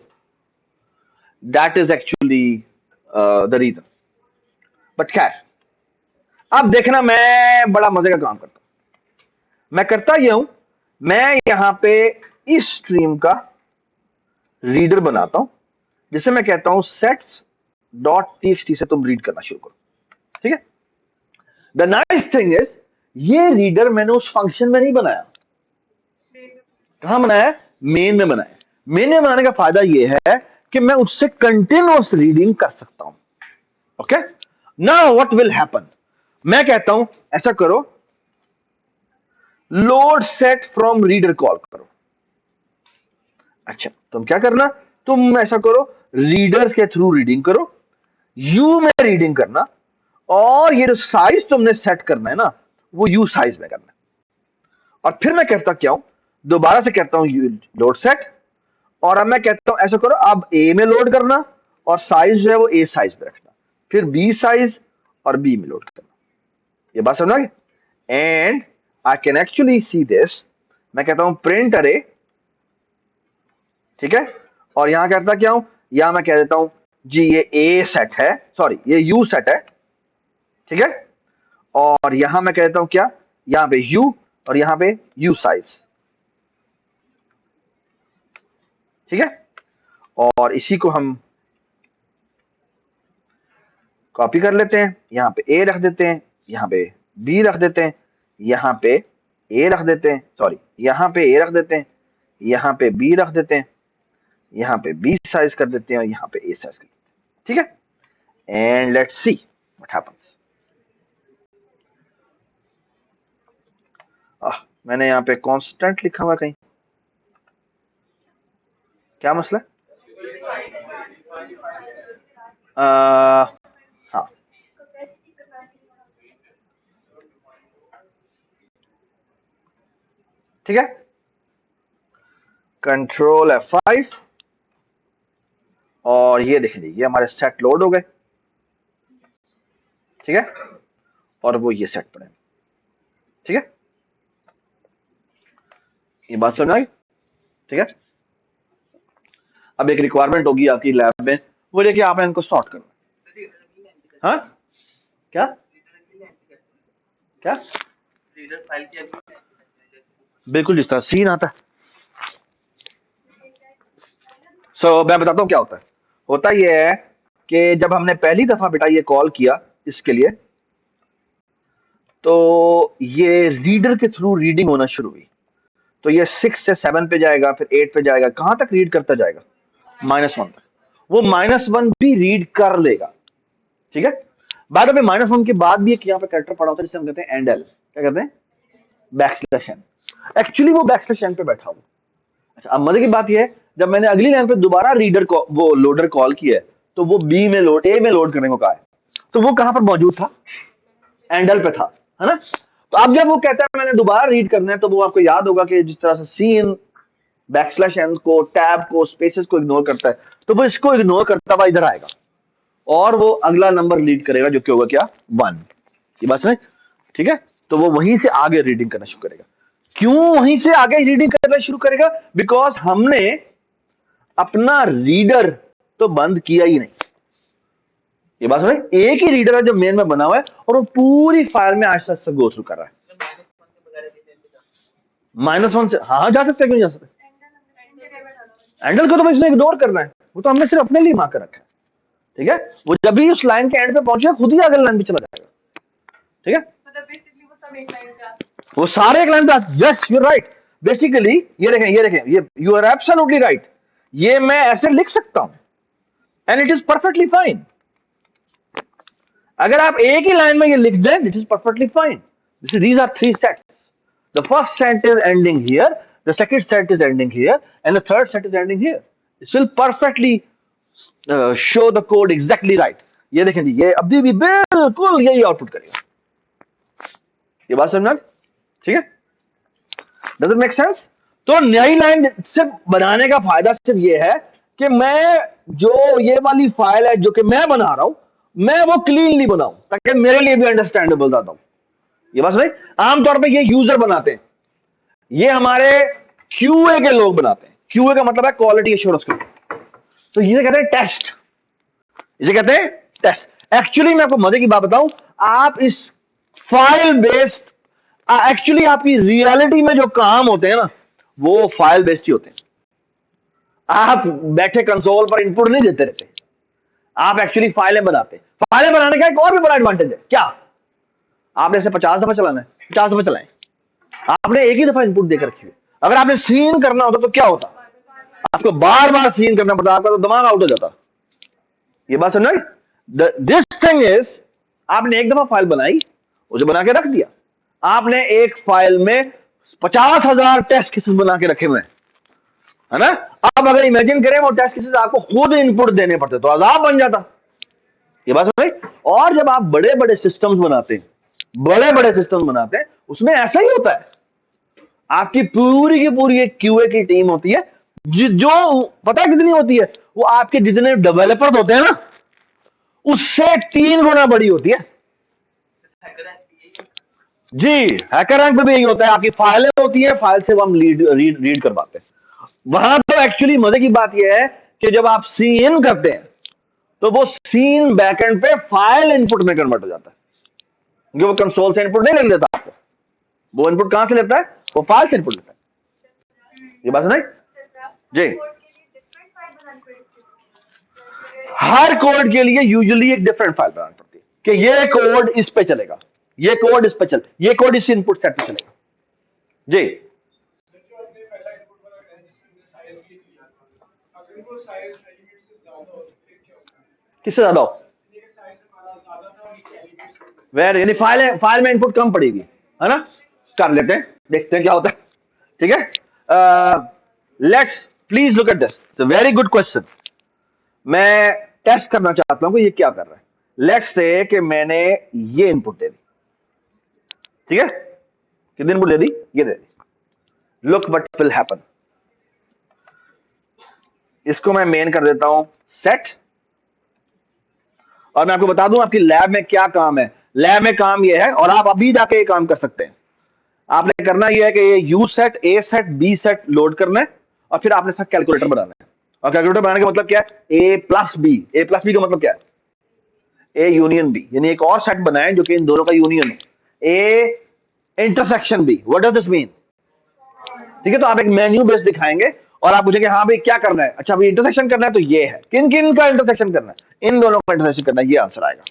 that is actually the reason. But खैर, अब देखना, मैं बड़ा मजे का काम करता हूं। मैं करता यह हूं, मैं यहां पे इस स्ट्रीम का रीडर बनाता हूं, जिसे मैं कहता हूं सेट्स डॉट टीएक्सटी से तुम रीड करना शुरू करो, ठीक है। द नाइस थिंग इज, ये रीडर मैंने उस फंक्शन में नहीं बनाया। कहां बनाया? मेन में बनाया। मेन में बनाने का फायदा यह है कि मैं उससे कंटिन्यूअस रीडिंग कर सकता हूं, okay. Now what will happen, मैं कहता हूं ऐसा करो, load set from reader call करो। अच्छा, तुम क्या करना, तुम ऐसा करो, रीडर के थ्रू रीडिंग करो, यू में रीडिंग करना, और ये जो साइज तुमने सेट करना है ना, वो यू साइज में करना है। और फिर मैं कहता क्या हूं, दोबारा से कहता हूं लोड सेट, और अब मैं कहता हूं ऐसा करो, अब ए में लोड करना, और साइज जो है वो ए साइज में रखना, फिर बी साइज और बी में लोड करना। ये बात समझ गए? And I can actually see this, मैं कहता हूं प्रिंट अरे, ठीक है। और यहां कहता क्या हूं, यहां मैं कह देता हूं जी ये ए सेट है, सॉरी ये यू सेट है, ठीक है। और यहां मैं कहता हूं क्या, यहां पे यू और यहां पे यू साइज, ठीक है। और इसी को हम कॉपी कर लेते हैं, यहां पे ए रख देते हैं, यहां पे बी रख देते हैं, यहां पे ए रख देते हैं, सॉरी यहां पे ए रख देते हैं, यहां पे बी रख देते हैं, यहां पे बी साइज कर देते हैं और यहां पे ए साइज कर देते हैं, ठीक है। And let's see what happens. मैंने यहाँ पे कांस्टेंट लिखा हुआ कहीं, क्या मसला है? हाँ ठीक है, कंट्रोल F5 और ये देखिए ये हमारे सेट लोड हो गए, ठीक है, और वो ये सेट पड़े, ठीक है, ये बात समझ आई, ठीक है। अब एक रिक्वायरमेंट होगी आपकी लैब में, वो देखिए आपने इनको सॉर्ट करना, हाँ क्या क्या, बिल्कुल जिस तरह सीन आता है। मैं बताता हूँ क्या होता ये है कि जब हमने पहली दफा बेटा ये कॉल किया इसके लिए, तो ये रीडर के थ्रू रीडिंग होना शुरू हुई, तो ये 6 से 7 पे जाएगा, फिर 8 पे जाएगा, कहां तक रीड करता जाएगा, -1 तक। वो -1 भी रीड कर लेगा, ठीक है। बाद में -1 के बाद भी एक यहाँ पे कैरेक्टर पड़ा होता है जिसे हम कहते हैं एंड एल, क्या कहते हैं, बैकस्लैश एन। एक्चुअली वो बैकस्लैश एन पे बैठा हुआ। अच्छा, अब मजे की बात यह है, जब मैंने अगली लाइन पे दोबारा रीडर को वो लोडर कॉल किया है, तो वो बी में लोड, ए में लोड करने को कहा है, तो वो कहां पर मौजूद था, एंडल पे था, है ना। तो अब जब वो कहता है मैंने दोबारा रीड करना है, तो वो आपको याद होगा कि जिस तरह से सीन बैकस्लैश एन को, टैब को, स्पेसेस को इग्नोर करता है, तो वो इसको इग्नोर करता हुआ इधर आएगा और वो अगला नंबर रीड करेगा जो कि होगा क्या, 1। ये बात समझ, ठीक है। तो वो वहीं से आगे रीडिंग करना शुरू करेगा। क्यों वहीं से आगे रीडिंग करना शुरू करेगा, बिकॉज हमने अपना रीडर तो बंद किया ही नहीं। ये बात समझ, एक ही रीडर है जो मेन में बना हुआ है और वो पूरी फाइल में आस्ते आस्ते गो थ्रू कर रहा है। -1 से हाँ जा सकते हैं, क्यों जा सकते, एंडल को तो इसने इग्नोर करना है, वो तो हमने सिर्फ अपने लिए मार्क कर रखा है, ठीक है। वो जब भी उस लाइन के एंड पे पहुंचेगा खुद ही अगले लाइन पे चला जाएगा, ठीक है। वो सारे एक लाइन पे, यस यू राइट, बेसिकली ये देखें ये यू आर एब्सोल्युटली राइट, ये मैं ऐसे लिख सकता हूं and it is perfectly fine. अगर आप एक ही लाइन में ये लिख दें, it is perfectly fine. These are 3 sets, the first set is ending here, the second set is ending here and the third set is ending here. It will perfectly show the code exactly right. ये देखें जी, ये अभी भी बिल्कुल यही output करेगा। ये बात समझना, ठीक है, डज इट मेक सेंस। तो नई लाइन से बनाने का फायदा सिर्फ ये है कि मैं जो ये वाली फाइल है जो कि मैं बना रहा हूं, मैं वो क्लीनली बनाऊं ताकि मेरे लिए भी अंडरस्टैंडेबल रहता हूं। ये बात समझ, आमतौर पे ये यूजर बनाते हैं, ये हमारे क्यूए के लोग बनाते हैं। क्यूए का मतलब है क्वालिटी एश्योरेंस के, तो ये कहते हैं टेस्ट, इसे कहते हैं टेस्ट। एक्चुअली मैं आपको मजे की बात बताऊं, आप इस फाइल बेस्ड, एक्चुअली आपकी रियलिटी में जो काम होते हैं ना, वो फाइल बेस्ड ही होते हैं। आप बैठे कंसोल पर इनपुट नहीं देते रहते, आप एक्चुअली फाइलें बनाते हैं। फाइलें बनाने का एक और भी बड़ा एडवांटेज है, क्या, आपने इसे 50 दफा चलाना है, 50 दफा चलाएं, आपने एक ही दफा इनपुट देकर रखी है। अगर आपने सीन करना होता तो क्या होता, आपको बार बार सीन करना पड़ता, आपका तो दिमाग आउट हो जाता। ये बात समझ, दिस थिंग इज, आपने एक दफा फाइल बनाई, उसे बना के रख दिया, आपने एक फाइल में 50,000 टेस्ट केसेस बना के रखे हुए हैं, है ना। अब अगर इमेजिन करें वो टेस्ट केसेस आपको खुद इनपुट देने पड़ते तो अजाब बन जाता। ये बात समझ। और जब आप बड़े बड़े सिस्टम्स बनाते हैं, उसमें ऐसा ही होता है, आपकी पूरी की पूरी एक क्यूए की टीम होती है, जो पता कितनी होती है, वो आपके जितने डेवलपर्स होते हैं ना, उससे 3 गुना बड़ी होती है जी। हैकर रैंक पे भी यही होता है, आपकी फाइलें होती है, फाइल से वो हम रीड करवाते हैं। वहां तो एक्चुअली मजे की बात यह है कि जब आप सीन करते हैं तो वो सीन बैकएंड पे फाइल इनपुट में कन्वर्ट हो जाता है। वो कंसोल से इनपुट नहीं लेता आपको, वो इनपुट कहां से लेता है, वो फाइल से इनपुट लेता है। ये बात है जी। हर कोड के लिए यूजुअली एक डिफरेंट फाइल बनानी पड़ती है कि ये कोड इस पे चलेगा, ये कोड इस पे चले, ये कोड इस इनपुट सेट पे चलेगा जी। किससे ज्यादा हो, वेर यानी फाइल में इनपुट कम पड़ेगी, है ना। कर लेते हैं, देखते हैं क्या होता है, ठीक है। Let's please look at this, very good question. मैं टेस्ट करना चाहता हूं कि ये क्या कर रहा है। लेट्स से कि मैंने ये इनपुट दे दी, ठीक है, कितनी इनपुट दे दी, ये दे दी। लुक व्हाट विल हैपन, इसको मैं मेन कर देता हूं सेट। और मैं आपको बता दूं आपकी लैब में क्या काम है। लैब में काम ये है, और आप अभी जाके ये काम कर सकते हैं। आपने करना ये है कि ये U set, A set, B set load करना है, और फिर आपने सब कैलकुलेटर बनाना है। और कैलकुलेटर बनाने का मतलब क्या है, ए प्लस बी। ए प्लस बी का मतलब क्या है, ए यूनियन बी, यानी एक और सेट बनाए जो कि इन दोनों का यूनियन है। A intersection B, what does this mean, ठीक है। तो आप एक मेन्यू बेस दिखाएंगे और आप पूछेंगे हाँ भाई क्या करना है, अच्छा अभी इंटरसेक्शन करना है, तो ये है, किन किन का इंटरसेक्शन करना है, इन दोनों का इंटरसेक्शन करना है, ये आंसर आएगा।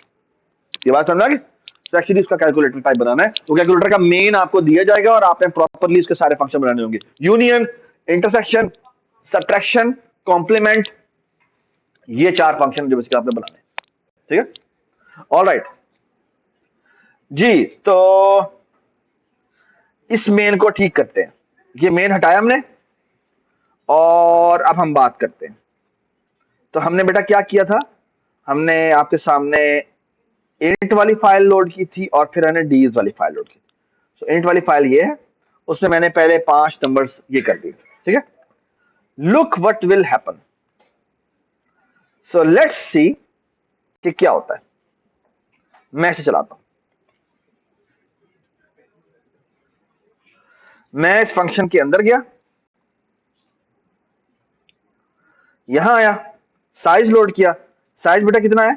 ये बात समझ आ गई। तो एक्चुअली इसका कैलकुलेटर टाइप बनाना है, तो कैलकुलेटर का मेन आपको दिया जाएगा और आपने प्रॉपर्ली इसके सारे फंक्शन बनाने होंगे, यूनियन, इंटरसेक्शन, सब्ट्रैक्शन, कॉम्प्लीमेंट, ये चार फंक्शन जो बेसिकली आपने बनाने, ठीक है। ऑलराइट जी, तो इस मेन को ठीक करते हैं। ये मेन हटाया हमने, और अब हम बात करते हैं। तो हमने बेटा क्या किया था, हमने आपके सामने इंट वाली फाइल लोड की थी और फिर हमने डीज वाली फाइल लोड की। तो इंट वाली फाइल ये है, उसमें मैंने पहले 5 नंबर्स ये कर दिए, ठीक है। Look what will happen, so let's see कि क्या होता है। मैं इसे चलाता हूं, मैं इस फंक्शन के अंदर गया, यहां आया, साइज लोड किया, साइज बेटा कितना है,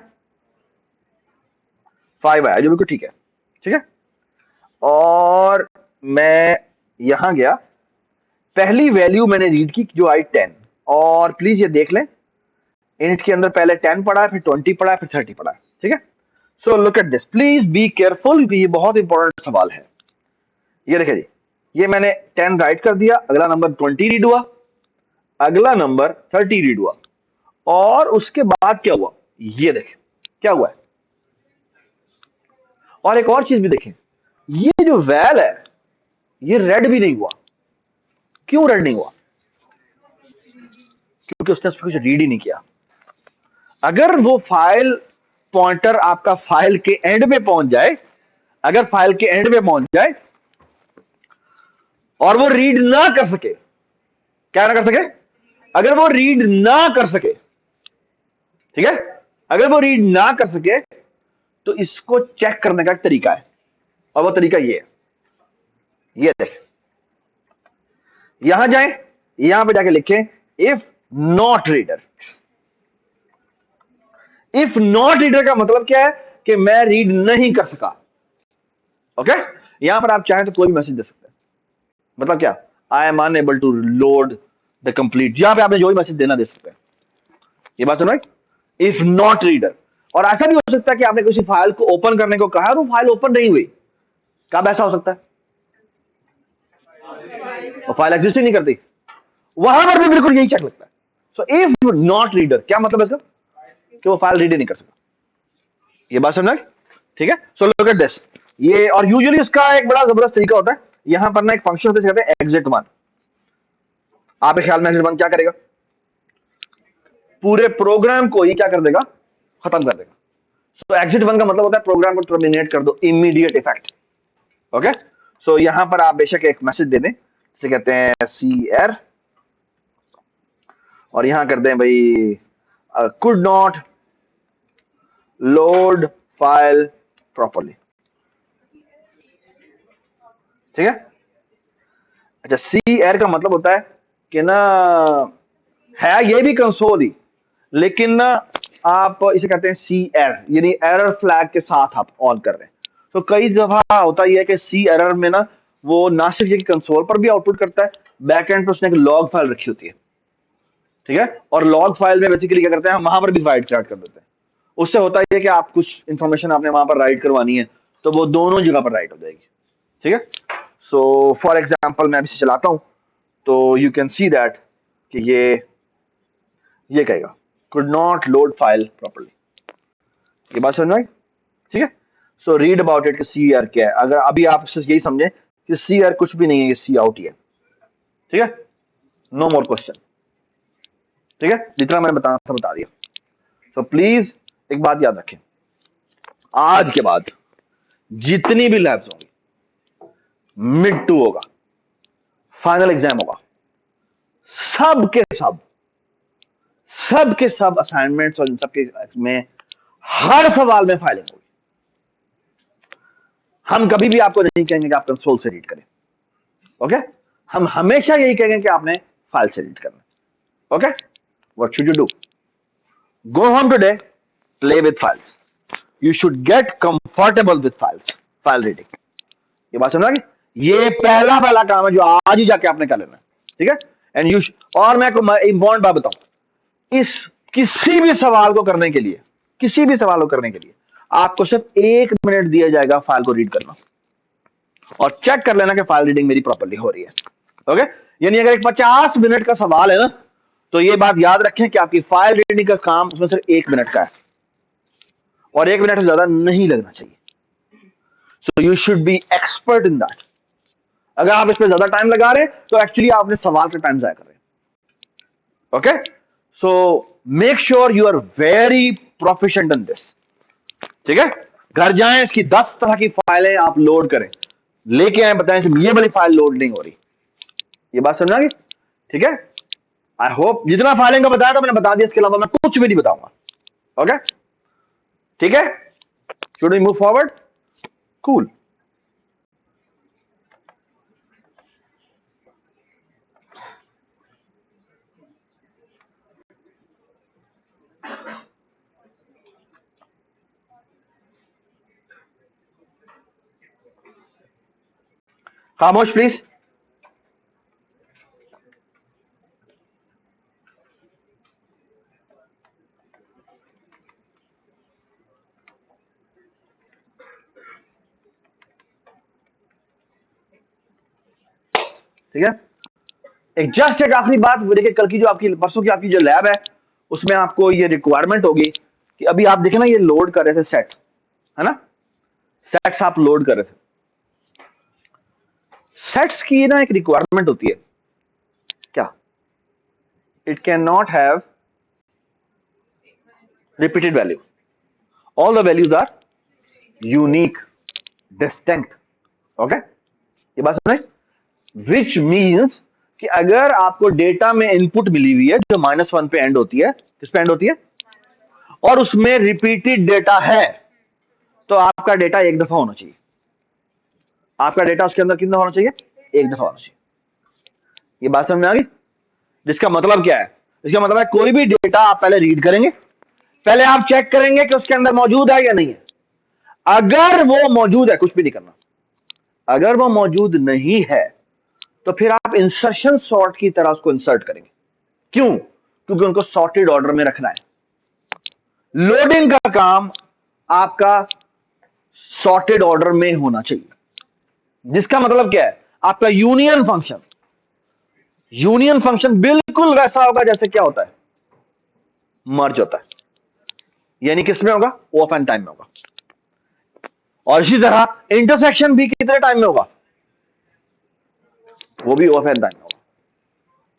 5 आया, जो बिल्कुल ठीक है, ठीक है। और मैं यहां गया, पहली वैल्यू मैंने रीड की जो आई 10, और प्लीज ये देख लें इंट के अंदर पहले 10 पड़ा है, फिर 20 पड़ा है, फिर 30 पड़ा है, ठीक है। सो look at this, please be careful, क्योंकि ये बहुत इंपॉर्टेंट सवाल है। ये देखिए जी, ये मैंने 10 राइट कर दिया, अगला नंबर 20 रीड हुआ, अगला नंबर 30 रीड हुआ, और उसके बाद क्या हुआ, ये देखें क्या हुआ है। और एक और चीज भी देखें, ये जो वैल है ये रेड भी नहीं हुआ। क्यों रेड नहीं हुआ, क्योंकि उसने कुछ रीड ही नहीं किया। अगर वो फाइल पॉइंटर आपका फाइल के एंड में पहुंच जाए, अगर फाइल के एंड में पहुंच जाए और वो रीड ना कर सके, क्या ना कर सके, अगर वो रीड ना कर सके, ठीक है, अगर वो रीड ना कर सके, तो इसको चेक करने का एक तरीका है, और वो तरीका ये है। ये देख, यहां जाएं, यहां पे जाके लिखें if not reader. If not reader का मतलब क्या है कि मैं रीड नहीं कर सका, ओके। यहां पर आप चाहें तो कोई भी मैसेज दे सकते हैं, मतलब क्या, I am unable to load the complete, यहां पे आपने जो भी मैसेज देना दे सकते हैं। ये बात सुन, इफ नॉट रीडर। और ऐसा भी हो सकता है कि आपने किसी फाइल को ओपन करने को कहा और वो फाइल ओपन नहीं हुई, कब ऐसा हो सकता है, वो फाइल एग्जिस्ट ही नहीं करती, वहां पर भी बिल्कुल यही चेक लगता है। सो इफ नॉट रीडर क्या मतलब है सर, कि वो फाइल रीड ही नहीं कर सकता। ये बात समझ, ठीक है। सो लुक एट दिस, ये, और यूजुअली इसका एक बड़ा जबरदस्त तरीका होता है, यहां पर ना एक फंक्शन होता है कहते हैं एग्जिट वन। आपके ख्याल में एग्जिट वन क्या करेगा, पूरे प्रोग्राम को ही क्या कर देगा, खत्म कर देगा। सो एग्जिट वन का मतलब होता है प्रोग्राम को टर्मिनेट कर दो, इमीडिएट इफेक्ट, ओके। सो यहां पर आप बेशक एक मैसेज दे दें, जिसे कहते हैं CR, और यहां कर दें भाई could not load file properly, ठीक है। अच्छा, CR का मतलब होता है कि ना, है ये भी कंसोल ही, लेकिन ना आप इसे कहते हैं CR, यानी एरर फ्लैग के साथ आप ऑन कर रहे हैं। तो कई दफा होता ही है कि सी एरर में ना वो ना सिर्फ ये कंसोल पर भी आउटपुट करता है, बैक एंड पर उसने एक लॉग फाइल रखी होती है, ठीक है, और लॉग फाइल में बेसिकली क्या करते हैं हम वहां पर भी फाइल स्टार्ट कर देते हैं। उससे होता है कि आप कुछ इंफॉर्मेशन आपने वहां पर राइट करवानी है तो वो दोनों जगह पर राइट हो जाएगी, ठीक है। सो फॉर एग्जाम्पल मैं अभी चलाता हूं तो यू कैन सी दैट कि ये कहेगा could not load file properly, ये बात समझ में आई, ठीक है। सो रीड अबाउट इट कि सी आर क्या है। अगर अभी आप यही समझे कि सी आर कुछ भी नहीं है, ये सी आउट ही है, ठीक है, नो मोर क्वेश्चन, ठीक है, जितना मैंने बताना था बता दिया। सो प्लीज एक बात याद रखें, आज के बाद जितनी भी लैब्स होंगी, मिड टू होगा, फाइनल एग्जाम होगा, सब के सब असाइनमेंट्स और इन सब के में हर सवाल में फाइलिंग होगी। हम कभी भी आपको नहीं कहेंगे कि आप कंसोल से रीड करें, ओके, हम हमेशा यही कहेंगे कि आपने फाइल से रीड करना, okay. What should you do? Go home today, play with files, you should get comfortable with files, file reading, ये बात समझ आ गई? ये पहला काम है जो आज ही जाके आपने कर लेना, ठीक है। एंड यू और मैं आपको इंपॉर्टेंट बात बताऊं, इस किसी भी सवाल को करने के लिए, किसी भी सवाल को करने के लिए आपको सिर्फ 1 मिनट दिया जाएगा फाइल को रीड करना और चेक कर लेना कि फाइल रीडिंग मेरी प्रॉपर्ली हो रही है, ओके। यानी अगर एक 50 मिनट का सवाल है ना, तो ये बात याद रखें कि आपकी फाइल रीडिंग का काम उसमें सिर्फ 1 मिनट का है और 1 मिनट से ज्यादा नहीं लगना चाहिए। So you should be expert in that. अगर आप इस पर ज्यादा टाइम लगा रहे हैं तो एक्चुअली आपने सवाल का टाइम जाया कर रहे हैं, okay. So make sure you are very proficient in this, ठीक है। घर जाएं, इसकी 10 तरह की फाइलें आप लोड करें, लेके आए, बताएं कि ये वाली फाइल लोड नहीं हो रही, ये बात समझा गई, ठीक है। आई होप जितना फाइलिंग का बताया था मैंने बता दिया, इसके अलावा मैं कुछ भी नहीं बताऊंगा, ओके, ठीक है। Should we move forward? Cool. खामोश प्लीज। ठीक है, एक आखिरी बात, देखिए कल की जो आपकी परसों की आपकी जो लैब है उसमें आपको ये रिक्वायरमेंट होगी कि अभी आप देखें ना, ये लोड कर रहे थे सेट, है ना, सेट्स आप लोड कर रहे थे। सेट्स की ना एक रिक्वायरमेंट होती है, क्या? It can not have repeated value, all the values are unique, distinct, okay, ये बात सुने, विच मीन्स कि अगर आपको डेटा में इनपुट मिली हुई है जो -1 पे एंड होती है, किस पे एंड होती है, और उसमें रिपीटेड डेटा है, तो आपका डेटा एक दफा होना चाहिए, आपका डेटा उसके अंदर कितना होना चाहिए, एक दफा होना चाहिए, ये बात समझ में आ गई? जिसका मतलब क्या है, इसका मतलब है कोई भी डेटा आप पहले रीड करेंगे, पहले आप चेक करेंगे कि उसके अंदर मौजूद है या नहीं है, अगर वो मौजूद है कुछ भी नहीं करना, अगर वो मौजूद नहीं है तो फिर आप इंसर्शन सॉर्ट की तरह उसको इंसर्ट करेंगे, क्यों? क्योंकि उनको सॉर्टेड ऑर्डर में रखना है। लोडिंग का काम आपका सॉर्टेड ऑर्डर में होना चाहिए, जिसका मतलब क्या है, आपका यूनियन फंक्शन बिल्कुल वैसा होगा जैसे क्या होता है, मर्ज होता है, यानी किसमें होगा, ऑफ एंड टाइम में होगा, और इसी तरह इंटरसेक्शन भी कितने टाइम में होगा, वो भी ऑफ एंड टाइम में होगा,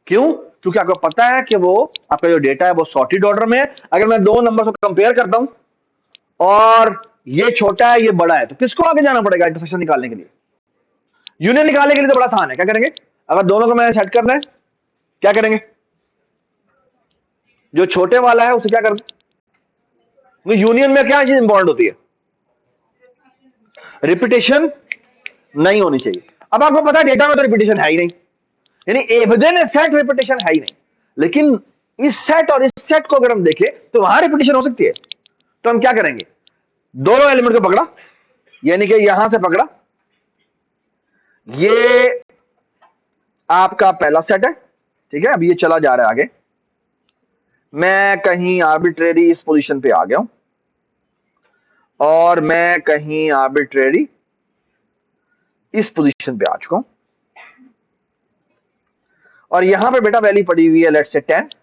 क्यों? क्योंकि आपको पता है कि वो आपका जो डेटा है वो सॉर्टेड ऑर्डर में है। अगर मैं दो नंबर को कंपेयर करता हूं और ये छोटा है ये बड़ा है, तो किसको आगे जाना पड़ेगा इंटरसेक्शन निकालने के लिए? यूनियन निकालने के लिए तो बड़ा आसान है, क्या करेंगे, अगर दोनों को मैंने सेट करना है, क्या करेंगे, जो छोटे वाला है उसे क्या करना, तो यूनियन में क्या चीज इंपॉर्टेंट होती है, रिपीटेशन नहीं होनी चाहिए। अब आपको पता है डेटा में तो रिपीटेशन है ही नहीं, यानी विदिन ए सेट रिपीटेशन है ही नहीं, लेकिन इस सेट और इस सेट को अगर हम देखें तो वहां रिपीटेशन हो सकती है, तो हम क्या करेंगे, दोनों एलिमेंट को पकड़ा यानी कि यहां से पकड़ा, ये आपका पहला सेट है, ठीक है। अब ये चला जा रहा है आगे, मैं कहीं आर्बिट्रेरी इस पोजीशन पे आ गया हूं, और मैं कहीं आर्बिट्रेरी इस पोजीशन पे आ चुका हूं, और यहां पे बेटा वैल्यू पड़ी हुई है लेट्स से 10,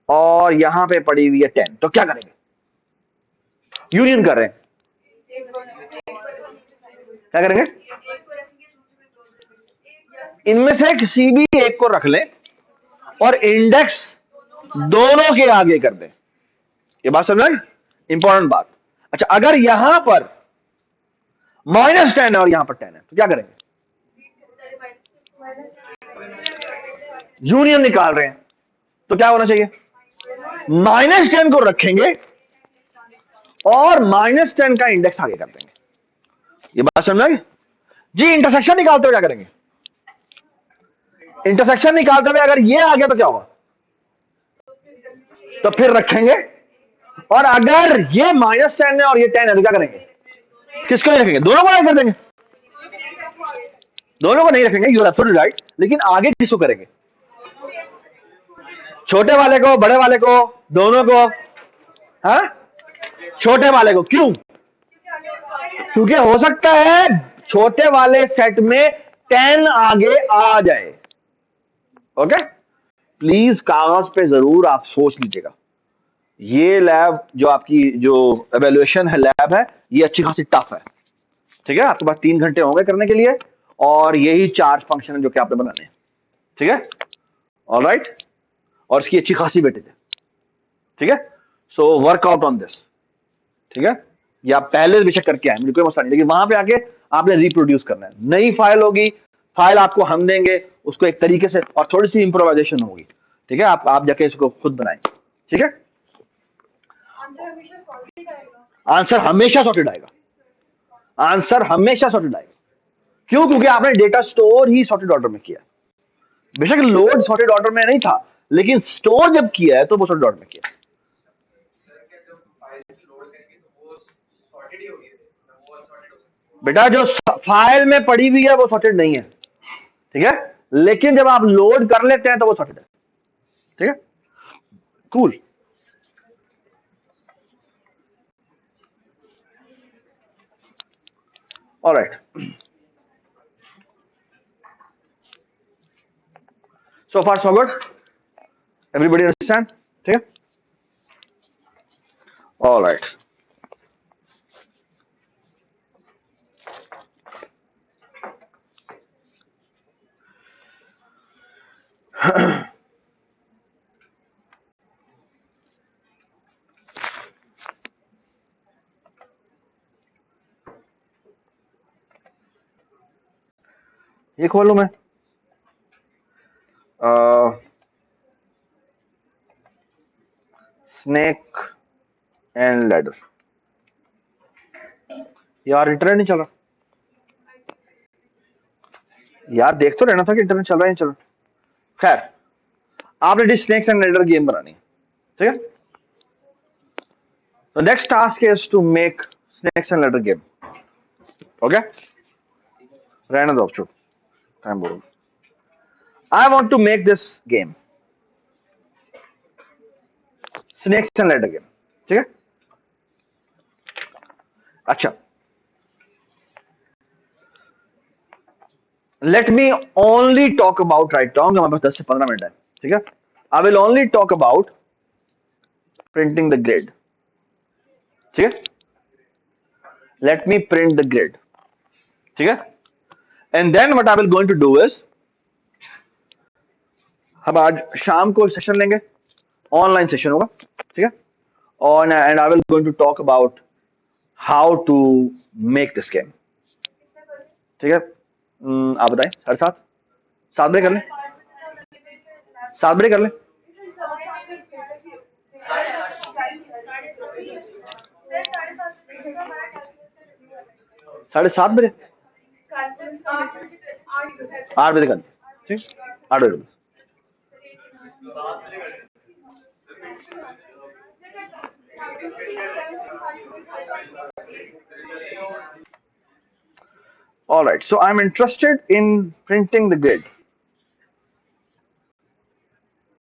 और यहां पे पड़ी हुई है 10। तो क्या करेंगे? यूनियन कर रहे हैं। क्या करेंगे? इनमें से किसी भी एक को रख लें और इंडेक्स दोनों के आगे कर दें। ये बात समझ में? इंपॉर्टेंट बात। अच्छा, अगर यहां पर -10 है और यहां पर 10 है तो क्या करेंगे? यूनियन निकाल रहे हैं, तो क्या होना चाहिए? -10 को रखेंगे और -10 का इंडेक्स आगे कर देंगे। ये बात समझ में? जी, इंटरसेक्शन निकालते हुए क्या करेंगे? इंटरसेक्शन निकालते हुए अगर ये आ गया तो क्या होगा? तो फिर रखेंगे, और अगर ये -10 है और ये 10 है तो क्या करेंगे? किसको नहीं रखेंगे? दोनों को नहीं कर देंगे। दोनों को नहीं रखेंगे, यू आर एब्सोल्युटली राइट, लेकिन आगे किसको करेंगे? छोटे वाले को, बड़े वाले को, दोनों को? हाँ, छोटे वाले को। क्यों? क्योंकि हो सकता है छोटे वाले सेट में 10 आगे आ जाए। ओके, प्लीज कागज पे जरूर आप सोच लीजिएगा। ये लैब जो आपकी जो एवेल्युएशन है, लैब है, ये अच्छी खासी टफ है, ठीक है। आपके पास 3 घंटे होंगे करने के लिए, और यही 4 फंक्शन है जो कि आपने बनाने हैं, ठीक है। ऑलराइट, और इसकी अच्छी खासी वेटेज है, ठीक है। सो वर्कआउट ऑन दिस, ठीक है। ये आप पहले बेशक करके आए, मुझे कोई मसला नहीं, लेकिन वहां पे आके आपने रिप्रोड्यूस करना है। नई फाइल होगी, फाइल आपको हम देंगे, उसको एक तरीके से और थोड़ी सी इंप्रोवाइजेशन होगी, ठीक है। आप जाके इसको खुद बनाएं, ठीक है। आंसर हमेशा सॉर्टेड आएगा। आंसर हमेशा सॉर्टेड आएगा। क्यों? क्योंकि आपने डेटा स्टोर ही सॉर्टेड ऑर्डर में किया। बेशक लोड सॉर्टेड ऑर्डर में नहीं था, लेकिन स्टोर जब किया है तो वो सॉर्टेड ऑर्डर में किया। बेटा जो फाइल में पड़ी हुई है वो सॉर्टेड नहीं है, ठीक है, लेकिन जब आप लोड कर लेते हैं तो वो सॉर्टेड है, ठीक है। कूल। ऑलराइट, सो far so good, everybody understand, ठीक है। ऑलराइट, ये खोलूं मैं? Snake and ladder. यार इंटरनेट नहीं चल रहा यार, देख तो रहना था कि इंटरनेट चल रहा है नहीं चल रहा। खैर, आपने this snakes and ladder game बनानी है, ठीक है। तो next task is to make snakes and ladder game. Okay, रहने दो चुप, टाइम बोलो। I want to make this game, snakes and ladder game, ठीक है। अच्छा, let me only talk about right now, हमारे पास 10 से 15 मिनट है, ठीक है। I will only talk about printing the grid, ठीक है। Let me print the grid, ठीक है। And then what I will going to do is, हम आज शाम को सेशन लेंगे, ऑनलाइन सेशन होगा, ठीक है। और and I will going to talk about how to make this game, ठीक है। आप बताएं, 7:30, 7 बजे कर लें, 7 बजे कर लें। 7:30 बजे, 8 बजे कर लें, ठीक, 8 बजे। All right. So I'm interested in printing the grid.